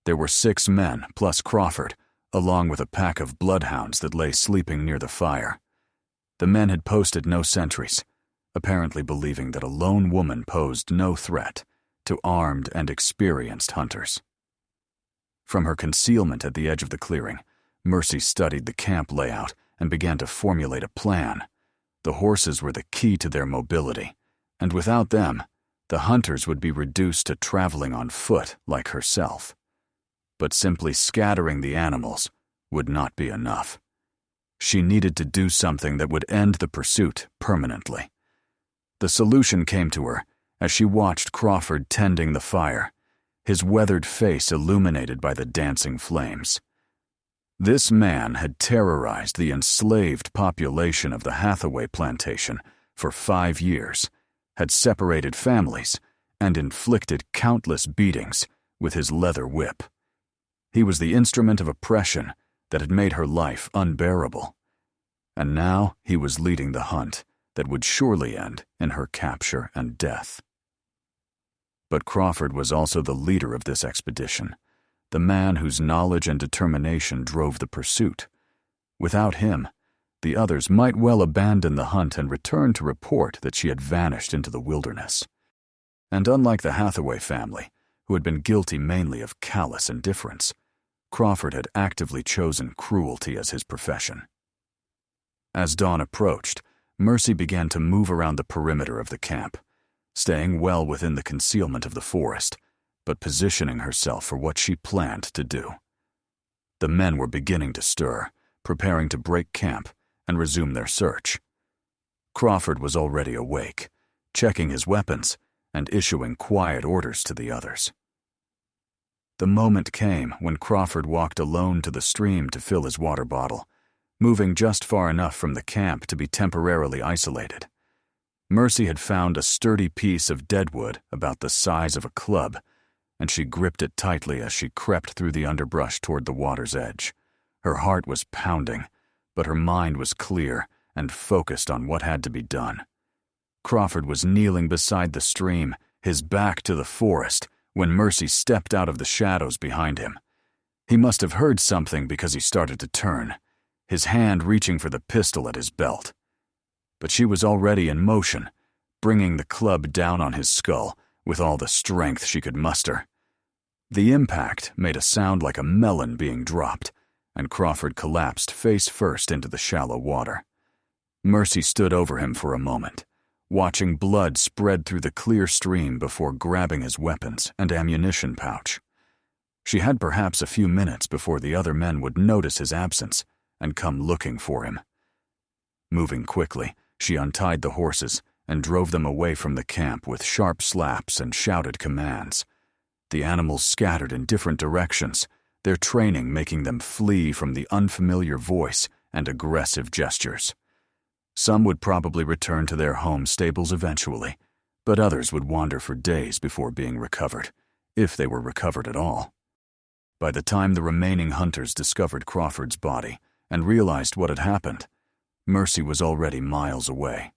There were 6 men plus Crawford, along with a pack of bloodhounds that lay sleeping near the fire. The men had posted no sentries, apparently believing that a lone woman posed no threat to armed and experienced hunters. From her concealment at the edge of the clearing, Mercy studied the camp layout and began to formulate a plan. The horses were the key to their mobility, and without them, the hunters would be reduced to traveling on foot like herself. But simply scattering the animals would not be enough. She needed to do something that would end the pursuit permanently. The solution came to her as she watched Crawford tending the fire, his weathered face illuminated by the dancing flames. This man had terrorized the enslaved population of the Hathaway plantation for 5 years, had separated families, and inflicted countless beatings with his leather whip. He was the instrument of oppression that had made her life unbearable. And now he was leading the hunt that would surely end in her capture and death. But Crawford was also the leader of this expedition, the man whose knowledge and determination drove the pursuit. Without him, the others might well abandon the hunt and return to report that she had vanished into the wilderness. And unlike the Hathaway family, who had been guilty mainly of callous indifference, Crawford had actively chosen cruelty as his profession. As dawn approached, Mercy began to move around the perimeter of the camp, staying well within the concealment of the forest, but positioning herself for what she planned to do. The men were beginning to stir, preparing to break camp and resume their search. Crawford was already awake, checking his weapons and issuing quiet orders to the others. The moment came when Crawford walked alone to the stream to fill his water bottle, moving just far enough from the camp to be temporarily isolated. Mercy had found a sturdy piece of deadwood about the size of a club, and she gripped it tightly as she crept through the underbrush toward the water's edge. Her heart was pounding, but her mind was clear and focused on what had to be done. Crawford was kneeling beside the stream, his back to the forest, when Mercy stepped out of the shadows behind him. He must have heard something because he started to turn, his hand reaching for the pistol at his belt. But she was already in motion, bringing the club down on his skull with all the strength she could muster. The impact made a sound like a melon being dropped, and Crawford collapsed face first into the shallow water. Mercy stood over him for a moment, watching blood spread through the clear stream before grabbing his weapons and ammunition pouch. She had perhaps a few minutes before the other men would notice his absence and come looking for him. Moving quickly, she untied the horses and drove them away from the camp with sharp slaps and shouted commands. The animals scattered in different directions, their training making them flee from the unfamiliar voice and aggressive gestures. Some would probably return to their home stables eventually, but others would wander for days before being recovered, if they were recovered at all. By the time the remaining hunters discovered Crawford's body and realized what had happened, Mercy was already miles away,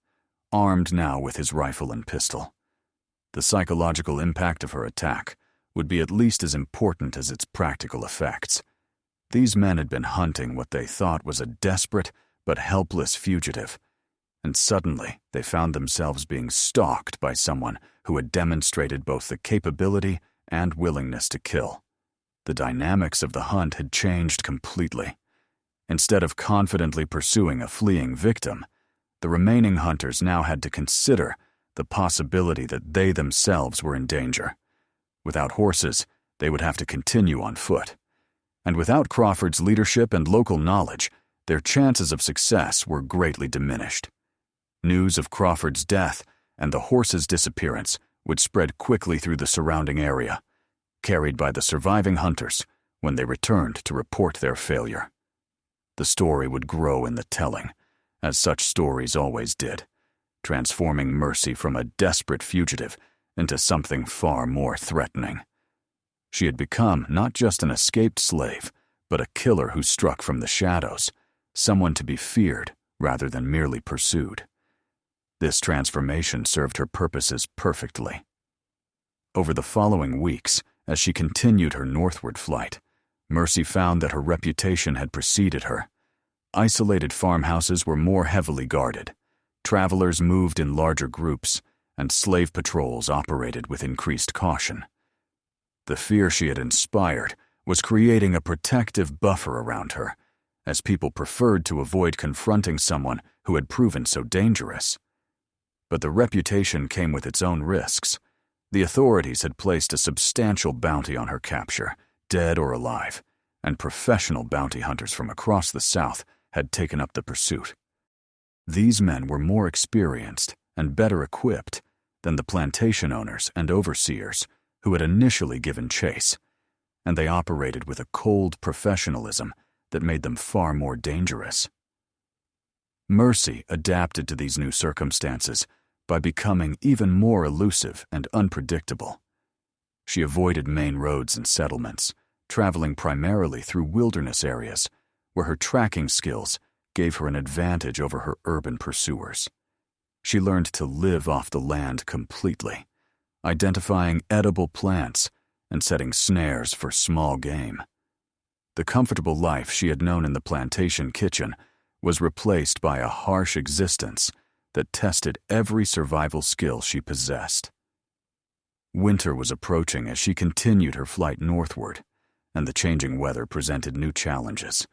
armed now with his rifle and pistol. The psychological impact of her attack would be at least as important as its practical effects. These men had been hunting what they thought was a desperate but helpless fugitive, and suddenly they found themselves being stalked by someone who had demonstrated both the capability and willingness to kill. The dynamics of the hunt had changed completely. Instead of confidently pursuing a fleeing victim, the remaining hunters now had to consider the possibility that they themselves were in danger. Without horses, they would have to continue on foot. And without Crawford's leadership and local knowledge, their chances of success were greatly diminished. News of Crawford's death and the horse's disappearance would spread quickly through the surrounding area, carried by the surviving hunters when they returned to report their failure. The story would grow in the telling, as such stories always did, transforming Mercy from a desperate fugitive into something far more threatening. She had become not just an escaped slave, but a killer who struck from the shadows, someone to be feared rather than merely pursued. This transformation served her purposes perfectly. Over the following weeks, as she continued her northward flight, Mercy found that her reputation had preceded her. Isolated farmhouses were more heavily guarded. Travelers moved in larger groups, and slave patrols operated with increased caution. The fear she had inspired was creating a protective buffer around her, as people preferred to avoid confronting someone who had proven so dangerous. But the reputation came with its own risks. The authorities had placed a substantial bounty on her capture, dead or alive, and professional bounty hunters from across the South had taken up the pursuit. These men were more experienced and better equipped than the plantation owners and overseers who had initially given chase, and they operated with a cold professionalism that made them far more dangerous. Mercy adapted to these new circumstances by becoming even more elusive and unpredictable. She avoided main roads and settlements, traveling primarily through wilderness areas where her tracking skills gave her an advantage over her urban pursuers. She learned to live off the land completely, identifying edible plants and setting snares for small game. The comfortable life she had known in the plantation kitchen was replaced by a harsh existence that tested every survival skill she possessed. Winter was approaching as she continued her flight northward, and the changing weather presented new challenges.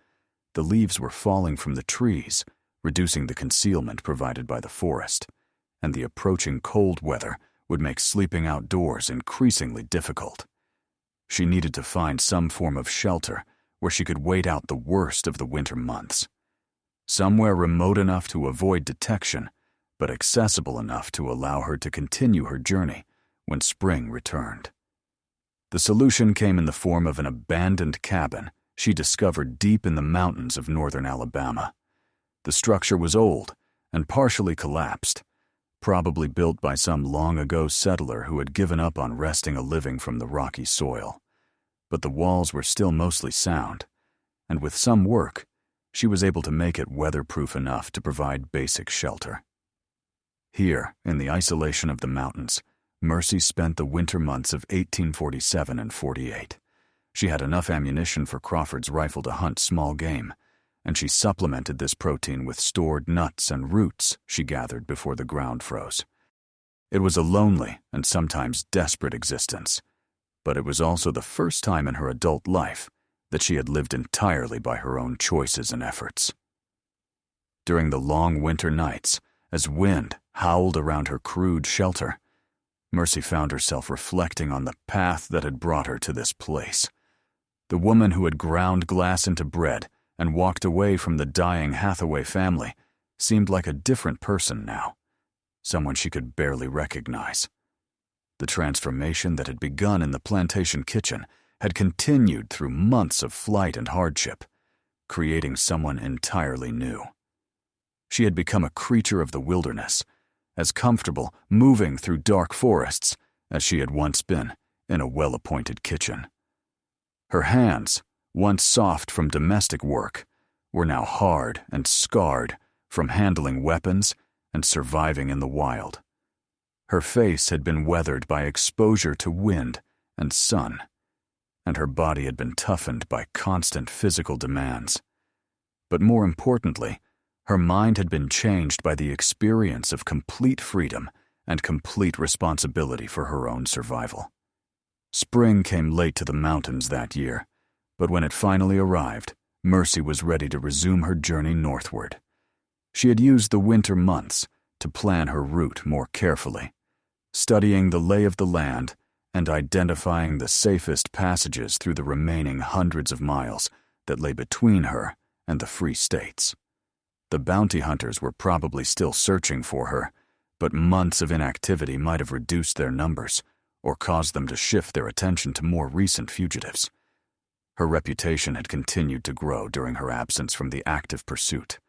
The leaves were falling from the trees, reducing the concealment provided by the forest, and the approaching cold weather would make sleeping outdoors increasingly difficult. She needed to find some form of shelter where she could wait out the worst of the winter months. Somewhere remote enough to avoid detection, but accessible enough to allow her to continue her journey when spring returned. The solution came in the form of an abandoned cabin she discovered deep in the mountains of northern Alabama. The structure was old and partially collapsed, probably built by some long-ago settler who had given up on wresting a living from the rocky soil. But the walls were still mostly sound, and with some work, she was able to make it weatherproof enough to provide basic shelter. Here, in the isolation of the mountains, Mercy spent the winter months of 1847 and 48. She had enough ammunition for Crawford's rifle to hunt small game, and she supplemented this protein with stored nuts and roots she gathered before the ground froze. It was a lonely and sometimes desperate existence, but it was also the first time in her adult life that she had lived entirely by her own choices and efforts. During the long winter nights, as wind howled around her crude shelter, Mercy found herself reflecting on the path that had brought her to this place. The woman who had ground glass into bread and walked away from the dying Hathaway family seemed like a different person now, someone she could barely recognize. The transformation that had begun in the plantation kitchen had continued through months of flight and hardship, creating someone entirely new. She had become a creature of the wilderness, as comfortable moving through dark forests as she had once been in a well-appointed kitchen. Her hands, once soft from domestic work, were now hard and scarred from handling weapons and surviving in the wild. Her face had been weathered by exposure to wind and sun, and her body had been toughened by constant physical demands. But more importantly, her mind had been changed by the experience of complete freedom and complete responsibility for her own survival. Spring came late to the mountains that year, but when it finally arrived, Mercy was ready to resume her journey northward. She had used the winter months to plan her route more carefully, studying the lay of the land and identifying the safest passages through the remaining hundreds of miles that lay between her and the Free States. The bounty hunters were probably still searching for her, but months of inactivity might have reduced their numbers or caused them to shift their attention to more recent fugitives. Her reputation had continued to grow during her absence from the active pursuit.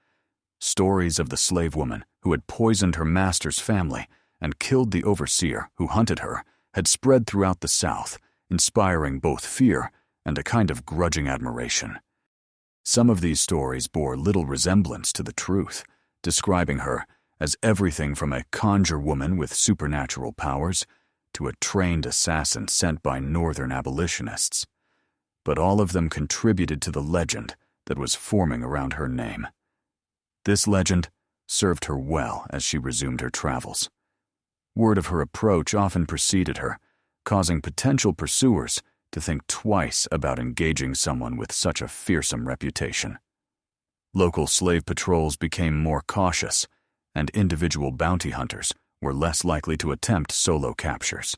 Stories of the slave woman who had poisoned her master's family and killed the overseer who hunted her had spread throughout the South, inspiring both fear and a kind of grudging admiration. Some of these stories bore little resemblance to the truth, describing her as everything from a conjure woman with supernatural powers to a trained assassin sent by northern abolitionists. But all of them contributed to the legend that was forming around her name. This legend served her well as she resumed her travels. Word of her approach often preceded her, causing potential pursuers to think twice about engaging someone with such a fearsome reputation. Local slave patrols became more cautious, and individual bounty hunters were less likely to attempt solo captures.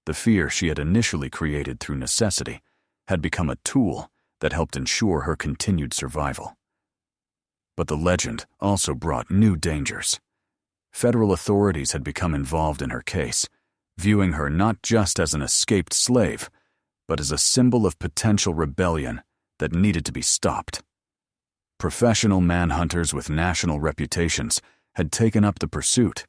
The fear she had initially created through necessity had become a tool that helped ensure her continued survival. But the legend also brought new dangers. Federal authorities had become involved in her case, viewing her not just as an escaped slave, but as a symbol of potential rebellion that needed to be stopped. Professional manhunters with national reputations had taken up the pursuit,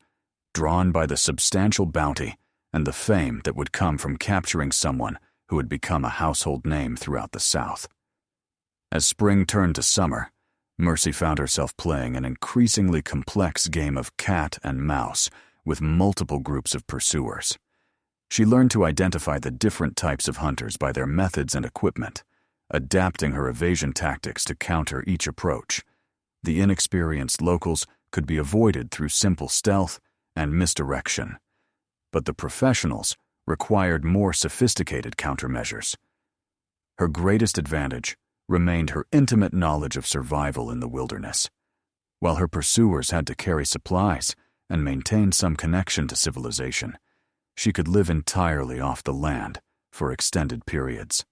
drawn by the substantial bounty and the fame that would come from capturing someone who had become a household name throughout the South. As spring turned to summer, Mercy found herself playing an increasingly complex game of cat and mouse with multiple groups of pursuers. She learned to identify the different types of hunters by their methods and equipment, adapting her evasion tactics to counter each approach. The inexperienced locals could be avoided through simple stealth and misdirection, but the professionals required more sophisticated countermeasures. Her greatest advantage remained her intimate knowledge of survival in the wilderness. While her pursuers had to carry supplies and maintain some connection to civilization, she could live entirely off the land for extended periods.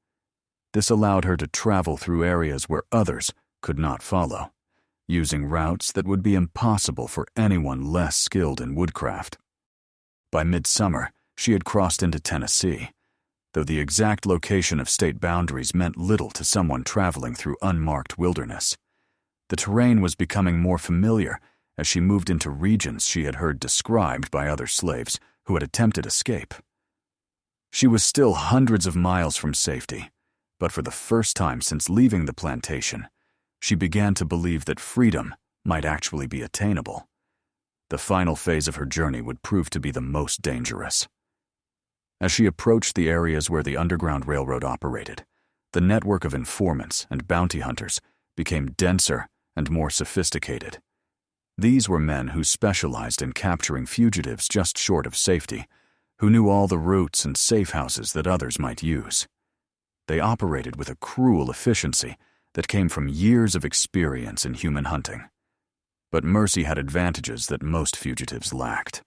This allowed her to travel through areas where others could not follow, using routes that would be impossible for anyone less skilled in woodcraft. By midsummer, she had crossed into Tennessee, though the exact location of state boundaries meant little to someone traveling through unmarked wilderness. The terrain was becoming more familiar as she moved into regions she had heard described by other slaves who had attempted escape. She was still hundreds of miles from safety, but for the first time since leaving the plantation, she began to believe that freedom might actually be attainable. The final phase of her journey would prove to be the most dangerous. As she approached the areas where the Underground Railroad operated, the network of informants and bounty hunters became denser and more sophisticated. These were men who specialized in capturing fugitives just short of safety, who knew all the routes and safe houses that others might use. They operated with a cruel efficiency that came from years of experience in human hunting. But Mercy had advantages that most fugitives lacked.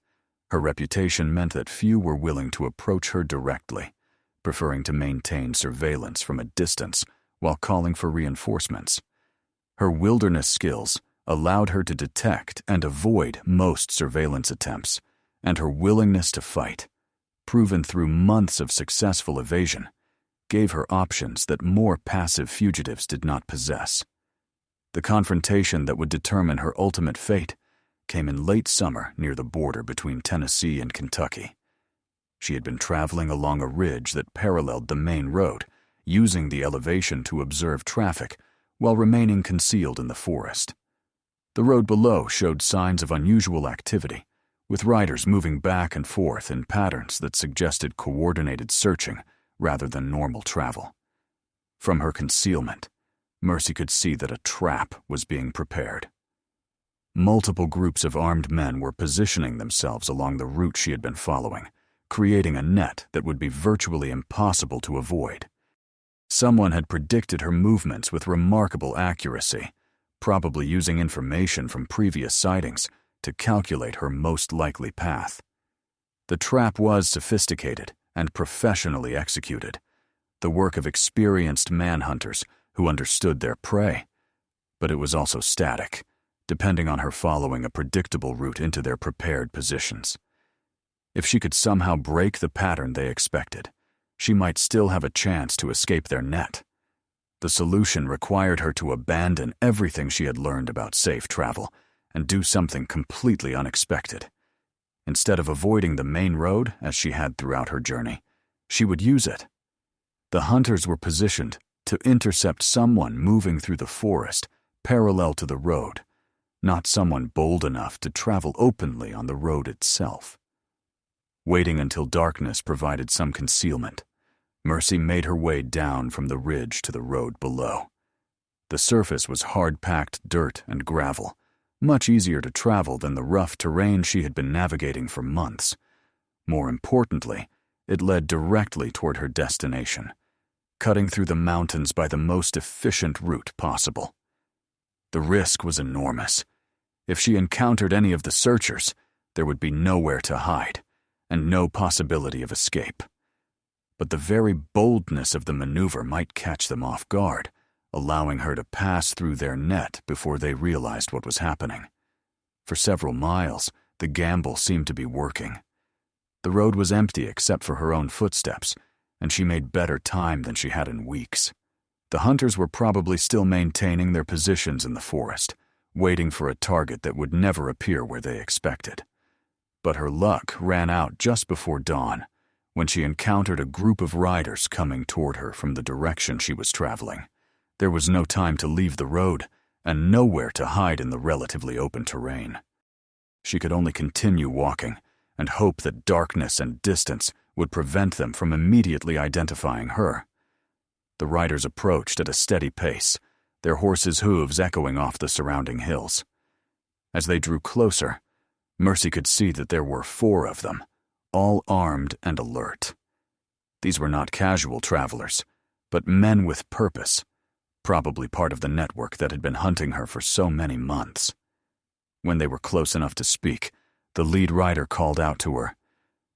Her reputation meant that few were willing to approach her directly, preferring to maintain surveillance from a distance while calling for reinforcements. Her wilderness skills allowed her to detect and avoid most surveillance attempts, and her willingness to fight, proven through months of successful evasion, gave her options that more passive fugitives did not possess. The confrontation that would determine her ultimate fate came in late summer near the border between Tennessee and Kentucky. She had been traveling along a ridge that paralleled the main road, using the elevation to observe traffic while remaining concealed in the forest. The road below showed signs of unusual activity, with riders moving back and forth in patterns that suggested coordinated searching rather than normal travel. From her concealment, Mercy could see that a trap was being prepared. Multiple groups of armed men were positioning themselves along the route she had been following, creating a net that would be virtually impossible to avoid. Someone had predicted her movements with remarkable accuracy, probably using information from previous sightings to calculate her most likely path. The trap was sophisticated and professionally executed, the work of experienced manhunters who understood their prey, but it was also static, depending on her following a predictable route into their prepared positions. If she could somehow break the pattern they expected, she might still have a chance to escape their net. The solution required her to abandon everything she had learned about safe travel and do something completely unexpected. Instead of avoiding the main road, as she had throughout her journey, she would use it. The hunters were positioned to intercept someone moving through the forest parallel to the road, not someone bold enough to travel openly on the road itself. Waiting until darkness provided some concealment, Mercy made her way down from the ridge to the road below. The surface was hard-packed dirt and gravel, much easier to travel than the rough terrain she had been navigating for months. More importantly, it led directly toward her destination, cutting through the mountains by the most efficient route possible. The risk was enormous. If she encountered any of the searchers, there would be nowhere to hide, and no possibility of escape. But the very boldness of the maneuver might catch them off guard, allowing her to pass through their net before they realized what was happening. For several miles, the gamble seemed to be working. The road was empty except for her own footsteps, and she made better time than she had in weeks. The hunters were probably still maintaining their positions in the forest, waiting for a target that would never appear where they expected. But her luck ran out just before dawn, when she encountered a group of riders coming toward her from the direction she was traveling. There was no time to leave the road, and nowhere to hide in the relatively open terrain. She could only continue walking and hope that darkness and distance would prevent them from immediately identifying her. The riders approached at a steady pace, their horses' hooves echoing off the surrounding hills. As they drew closer, Mercy could see that there were 4 of them, all armed and alert. These were not casual travelers, but men with purpose, probably part of the network that had been hunting her for so many months. When they were close enough to speak, the lead rider called out to her,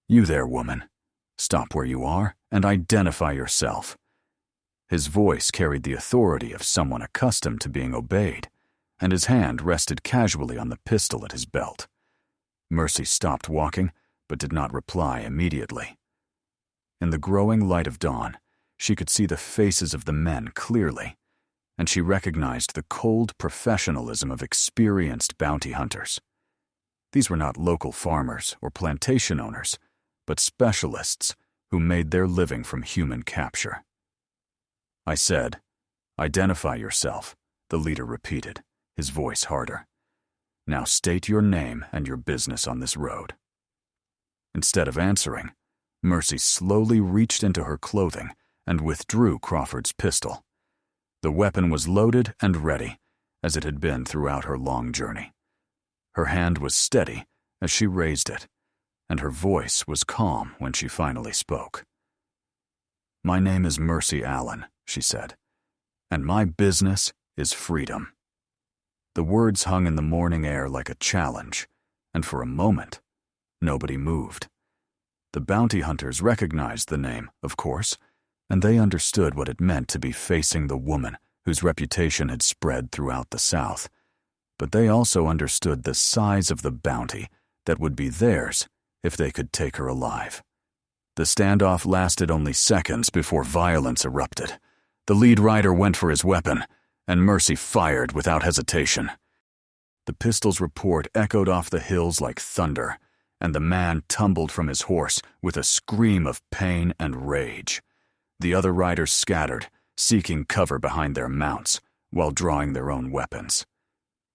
"You there, woman. Stop where you are and identify yourself." His voice carried the authority of someone accustomed to being obeyed, and his hand rested casually on the pistol at his belt. Mercy stopped walking, but did not reply immediately. In the growing light of dawn, she could see the faces of the men clearly, and she recognized the cold professionalism of experienced bounty hunters. These were not local farmers or plantation owners, but specialists who made their living from human capture. "I said, identify yourself," the leader repeated, his voice harder. "Now state your name and your business on this road." Instead of answering, Mercy slowly reached into her clothing and withdrew Crawford's pistol. The weapon was loaded and ready, as it had been throughout her long journey. Her hand was steady as she raised it, and her voice was calm when she finally spoke. "My name is Mercy Allen," she said, "and my business is freedom." The words hung in the morning air like a challenge, and for a moment, nobody moved. The bounty hunters recognized the name, of course, and they understood what it meant to be facing the woman whose reputation had spread throughout the South. But they also understood the size of the bounty that would be theirs if they could take her alive. The standoff lasted only seconds before violence erupted. The lead rider went for his weapon, and Mercy fired without hesitation. The pistol's report echoed off the hills like thunder, and the man tumbled from his horse with a scream of pain and rage. The other riders scattered, seeking cover behind their mounts, while drawing their own weapons.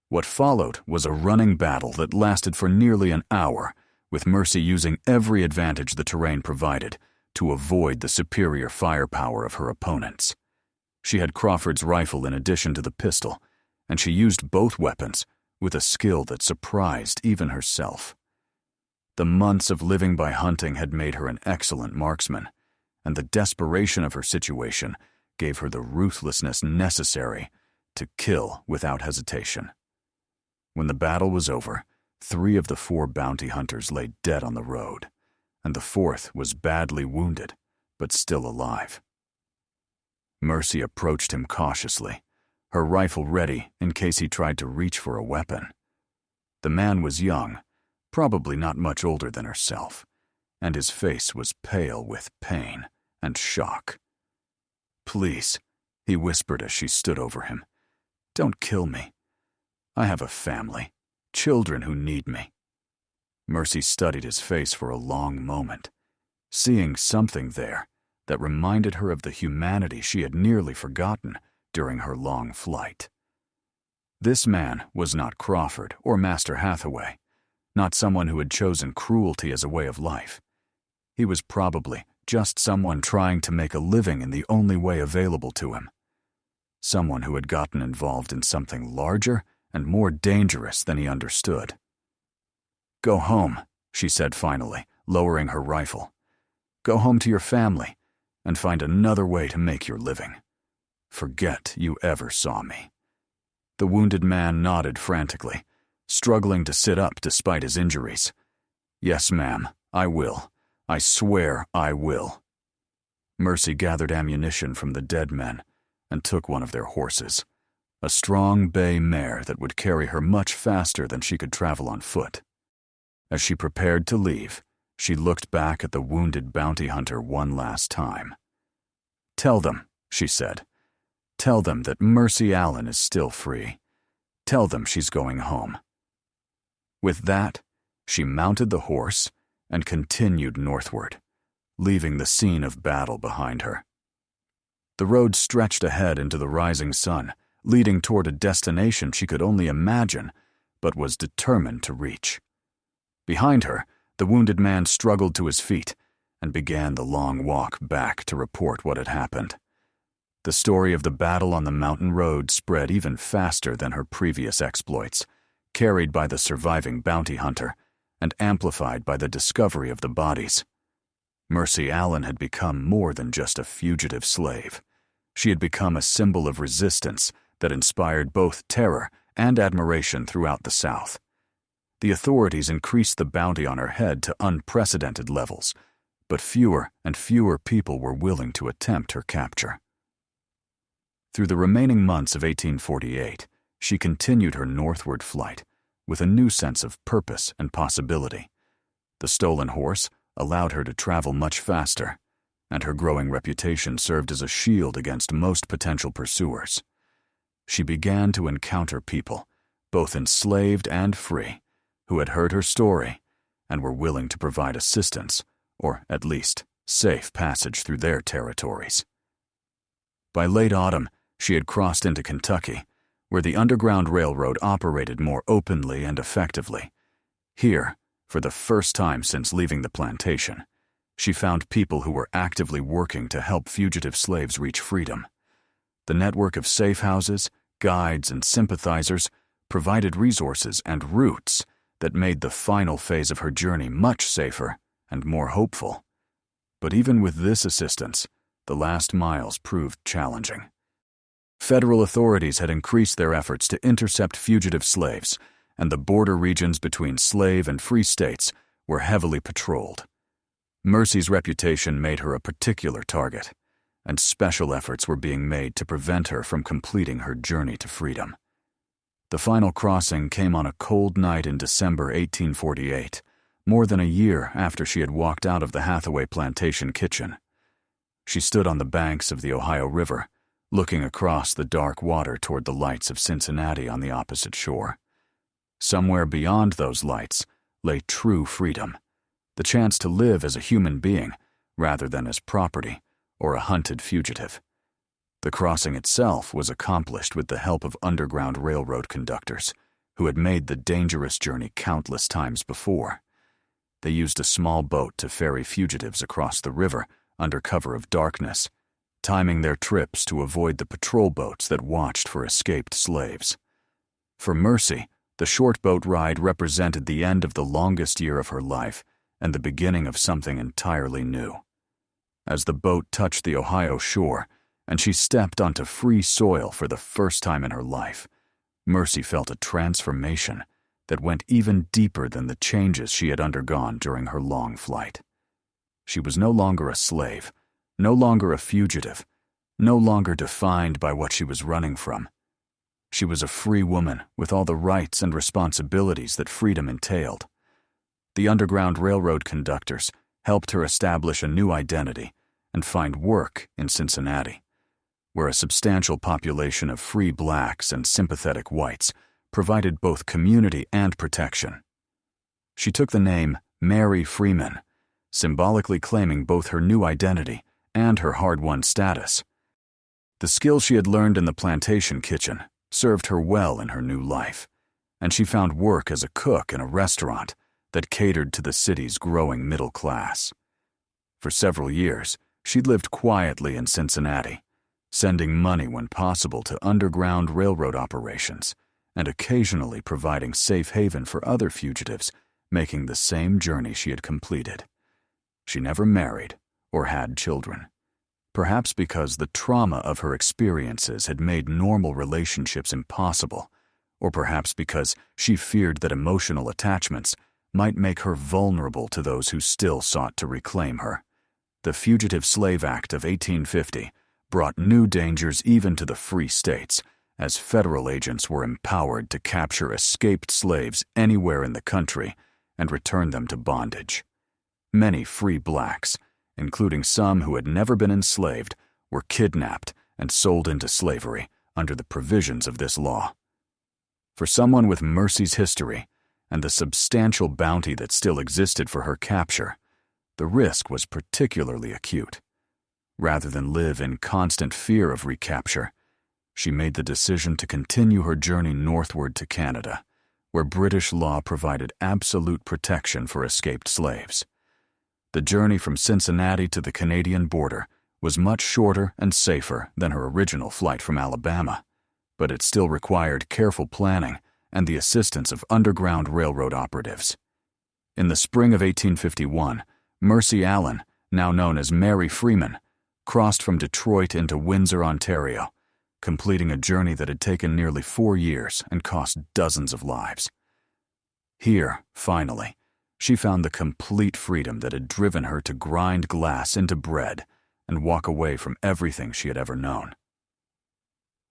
What followed was a running battle that lasted for nearly an hour, with Mercy using every advantage the terrain provided to avoid the superior firepower of her opponents. She had Crawford's rifle in addition to the pistol, and she used both weapons with a skill that surprised even herself. The months of living by hunting had made her an excellent marksman, and the desperation of her situation gave her the ruthlessness necessary to kill without hesitation. When the battle was over, 3 of the 4 bounty hunters lay dead on the road, and the 4th was badly wounded, but still alive. Mercy approached him cautiously, her rifle ready in case he tried to reach for a weapon. The man was young, probably not much older than herself, and his face was pale with pain and shock. "Please," he whispered as she stood over him, "don't kill me. I have a family, children who need me." Mercy studied his face for a long moment, seeing something there that reminded her of the humanity she had nearly forgotten during her long flight. This man was not Crawford or Master Hathaway, not someone who had chosen cruelty as a way of life. He was probably just someone trying to make a living in the only way available to him. Someone who had gotten involved in something larger and more dangerous than he understood. "Go home," she said finally, lowering her rifle. "Go home to your family and find another way to make your living. Forget you ever saw me." The wounded man nodded frantically, struggling to sit up despite his injuries. "Yes, ma'am, I will. I swear I will." Mercy gathered ammunition from the dead men and took one of their horses, a strong bay mare that would carry her much faster than she could travel on foot. As she prepared to leave, she looked back at the wounded bounty hunter one last time. "Tell them," she said. "Tell them that Mercy Allen is still free. Tell them she's going home." With that, she mounted the horse and continued northward, leaving the scene of battle behind her. The road stretched ahead into the rising sun, leading toward a destination she could only imagine, but was determined to reach. Behind her, the wounded man struggled to his feet, and began the long walk back to report what had happened. The story of the battle on the mountain road spread even faster than her previous exploits, carried by the surviving bounty hunter and amplified by the discovery of the bodies. Mercy Allen had become more than just a fugitive slave. She had become a symbol of resistance that inspired both terror and admiration throughout the South. The authorities increased the bounty on her head to unprecedented levels, but fewer and fewer people were willing to attempt her capture. Through the remaining months of 1848, she continued her northward flight with a new sense of purpose and possibility. The stolen horse allowed her to travel much faster, and her growing reputation served as a shield against most potential pursuers. She began to encounter people, both enslaved and free, who had heard her story and were willing to provide assistance, or at least safe passage through their territories. By late autumn, she had crossed into Kentucky, where the Underground Railroad operated more openly and effectively. Here, for the first time since leaving the plantation, she found people who were actively working to help fugitive slaves reach freedom. The network of safe houses, guides, and sympathizers provided resources and routes that made the final phase of her journey much safer and more hopeful. But even with this assistance, the last miles proved challenging. Federal authorities had increased their efforts to intercept fugitive slaves, and the border regions between slave and free states were heavily patrolled. Mercy's reputation made her a particular target, and special efforts were being made to prevent her from completing her journey to freedom. The final crossing came on a cold night in December 1848, more than a year after she had walked out of the Hathaway plantation kitchen. She stood on the banks of the Ohio River, looking across the dark water toward the lights of Cincinnati on the opposite shore. Somewhere beyond those lights lay true freedom, the chance to live as a human being rather than as property or a hunted fugitive. The crossing itself was accomplished with the help of Underground Railroad conductors, who had made the dangerous journey countless times before. They used a small boat to ferry fugitives across the river under cover of darkness, timing their trips to avoid the patrol boats that watched for escaped slaves. For Mercy, the short boat ride represented the end of the longest year of her life and the beginning of something entirely new. As the boat touched the Ohio shore and she stepped onto free soil for the first time in her life, Mercy felt a transformation that went even deeper than the changes she had undergone during her long flight. She was no longer a slave, no longer a fugitive, no longer defined by what she was running from. She was a free woman with all the rights and responsibilities that freedom entailed. The Underground Railroad conductors helped her establish a new identity and find work in Cincinnati, where a substantial population of free blacks and sympathetic whites provided both community and protection. She took the name Mary Freeman, symbolically claiming both her new identity and her hard-won status. The skills she had learned in the plantation kitchen served her well in her new life, and she found work as a cook in a restaurant that catered to the city's growing middle class. For several years, she lived quietly in Cincinnati, sending money when possible to Underground Railroad operations and occasionally providing safe haven for other fugitives making the same journey she had completed. She never married or had children, perhaps because the trauma of her experiences had made normal relationships impossible, or perhaps because she feared that emotional attachments might make her vulnerable to those who still sought to reclaim her. The Fugitive Slave Act of 1850 brought new dangers even to the free states, as federal agents were empowered to capture escaped slaves anywhere in the country and return them to bondage. Many free blacks, including some who had never been enslaved, were kidnapped and sold into slavery under the provisions of this law. For someone with Mercy's history and the substantial bounty that still existed for her capture, the risk was particularly acute. Rather than live in constant fear of recapture, she made the decision to continue her journey northward to Canada, where British law provided absolute protection for escaped slaves. The journey from Cincinnati to the Canadian border was much shorter and safer than her original flight from Alabama, but it still required careful planning and the assistance of Underground Railroad operatives. In the spring of 1851, Mercy Allen, now known as Mary Freeman, crossed from Detroit into Windsor, Ontario, completing a journey that had taken nearly 4 years and cost dozens of lives. Here, finally, she found the complete freedom that had driven her to grind glass into bread and walk away from everything she had ever known.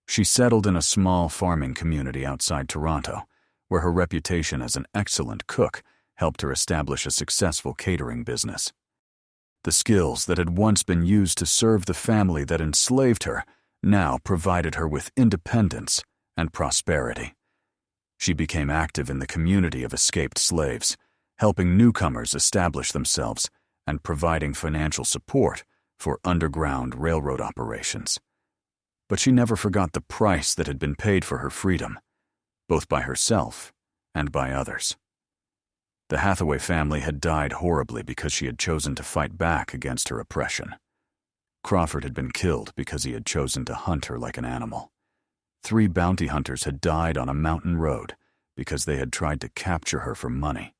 She settled in a small farming community outside Toronto, where her reputation as an excellent cook helped her establish a successful catering business. The skills that had once been used to serve the family that enslaved her now provided her with independence and prosperity. She became active in the community of escaped slaves, helping newcomers establish themselves and providing financial support for Underground Railroad operations. But she never forgot the price that had been paid for her freedom, both by herself and by others. The Hathaway family had died horribly because she had chosen to fight back against her oppression. Crawford had been killed because he had chosen to hunt her like an animal. 3 bounty hunters had died on a mountain road because they had tried to capture her for money.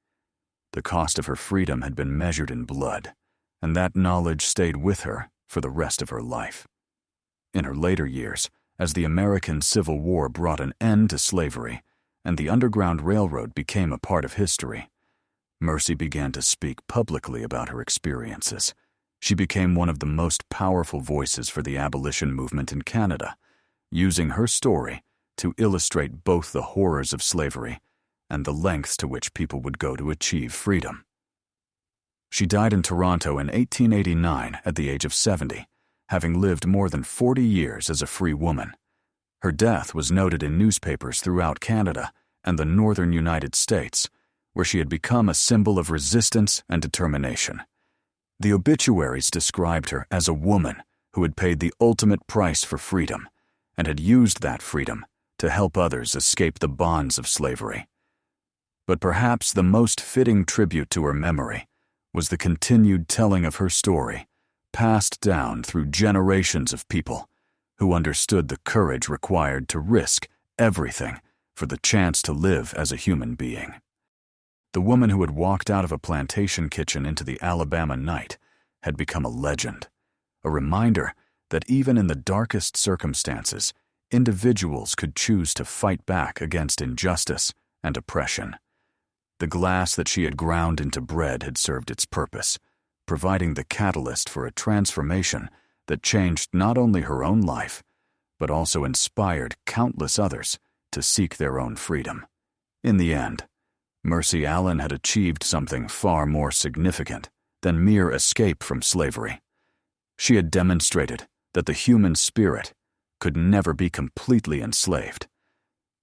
The cost of her freedom had been measured in blood, and that knowledge stayed with her for the rest of her life. In her later years, as the American Civil War brought an end to slavery and the Underground Railroad became a part of history, Mercy began to speak publicly about her experiences. She became one of the most powerful voices for the abolition movement in Canada, using her story to illustrate both the horrors of slavery and the lengths to which people would go to achieve freedom. She died in Toronto in 1889 at the age of 70, having lived more than 40 years as a free woman. Her death was noted in newspapers throughout Canada and the northern United States, where she had become a symbol of resistance and determination. The obituaries described her as a woman who had paid the ultimate price for freedom and had used that freedom to help others escape the bonds of slavery. But perhaps the most fitting tribute to her memory was the continued telling of her story, passed down through generations of people who understood the courage required to risk everything for the chance to live as a human being. The woman who had walked out of a plantation kitchen into the Alabama night had become a legend, a reminder that even in the darkest circumstances, individuals could choose to fight back against injustice and oppression. The glass that she had ground into bread had served its purpose, providing the catalyst for a transformation that changed not only her own life, but also inspired countless others to seek their own freedom. In the end, Mercy Allen had achieved something far more significant than mere escape from slavery. She had demonstrated that the human spirit could never be completely enslaved,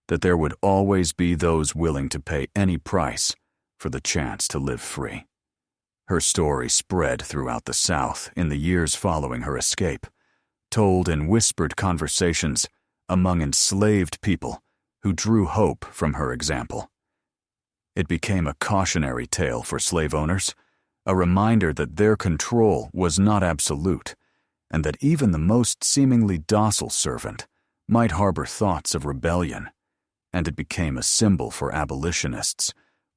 that there would always be those willing to pay any price for the chance to live free. Her story spread throughout the South in the years following her escape, told in whispered conversations among enslaved people who drew hope from her example. It became a cautionary tale for slave owners, a reminder that their control was not absolute, and that even the most seemingly docile servant might harbor thoughts of rebellion. And it became a symbol for abolitionists,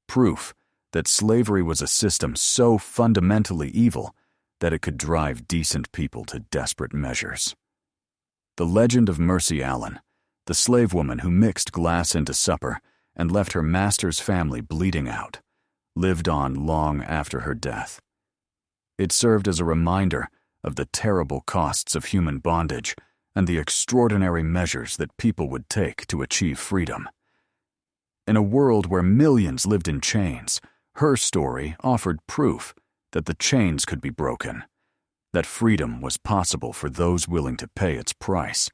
proof that slavery was a system so fundamentally evil that it could drive decent people to desperate measures. The legend of Mercy Allen, the slave woman who mixed glass into supper and left her master's family bleeding out, lived on long after her death. It served as a reminder of the terrible costs of human bondage and the extraordinary measures that people would take to achieve freedom. In a world where millions lived in chains, her story offered proof that the chains could be broken, that freedom was possible for those willing to pay its price,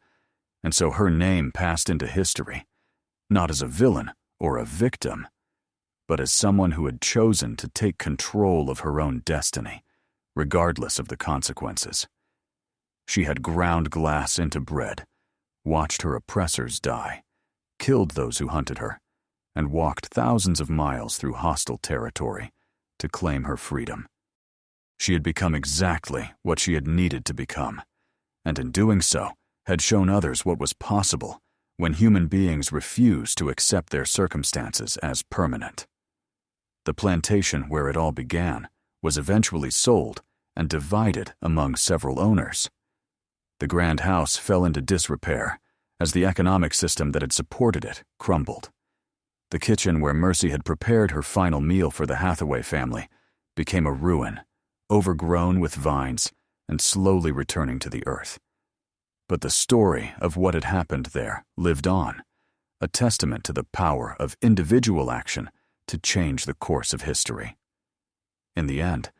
and so her name passed into history, not as a villain or a victim, but as someone who had chosen to take control of her own destiny, regardless of the consequences. She had ground glass into bread, watched her oppressors die, killed those who hunted her, and walked thousands of miles through hostile territory to claim her freedom. She had become exactly what she had needed to become, and in doing so, had shown others what was possible when human beings refused to accept their circumstances as permanent. The plantation where it all began was eventually sold and divided among several owners. The grand house fell into disrepair as the economic system that had supported it crumbled. The kitchen where Mercy had prepared her final meal for the Hathaway family became a ruin, overgrown with vines and slowly returning to the earth. But the story of what had happened there lived on, a testament to the power of individual action to change the course of history. In the end,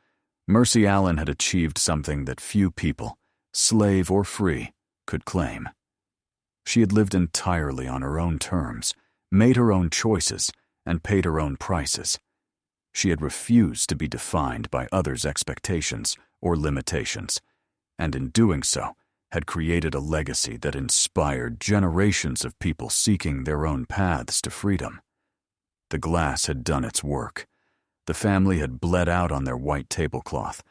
Mercy Allen had achieved something that few people, slave or free, could claim. She had lived entirely on her own terms, made her own choices, and paid her own prices. She had refused to be defined by others' expectations or limitations, and in doing so, had created a legacy that inspired generations of people seeking their own paths to freedom. The glass had done its work. The family had bled out on their white tablecloth,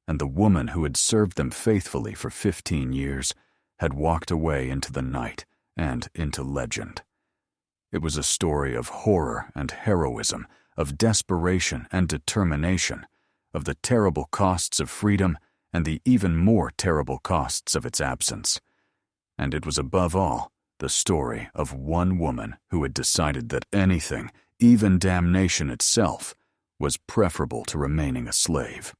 and the woman who had served them faithfully for 15 years had walked away into the night and into legend. It was a story of horror and heroism, of desperation and determination, of the terrible costs of freedom and the even more terrible costs of its absence. And it was above all the story of one woman who had decided that anything, even damnation itself, was preferable to remaining a slave.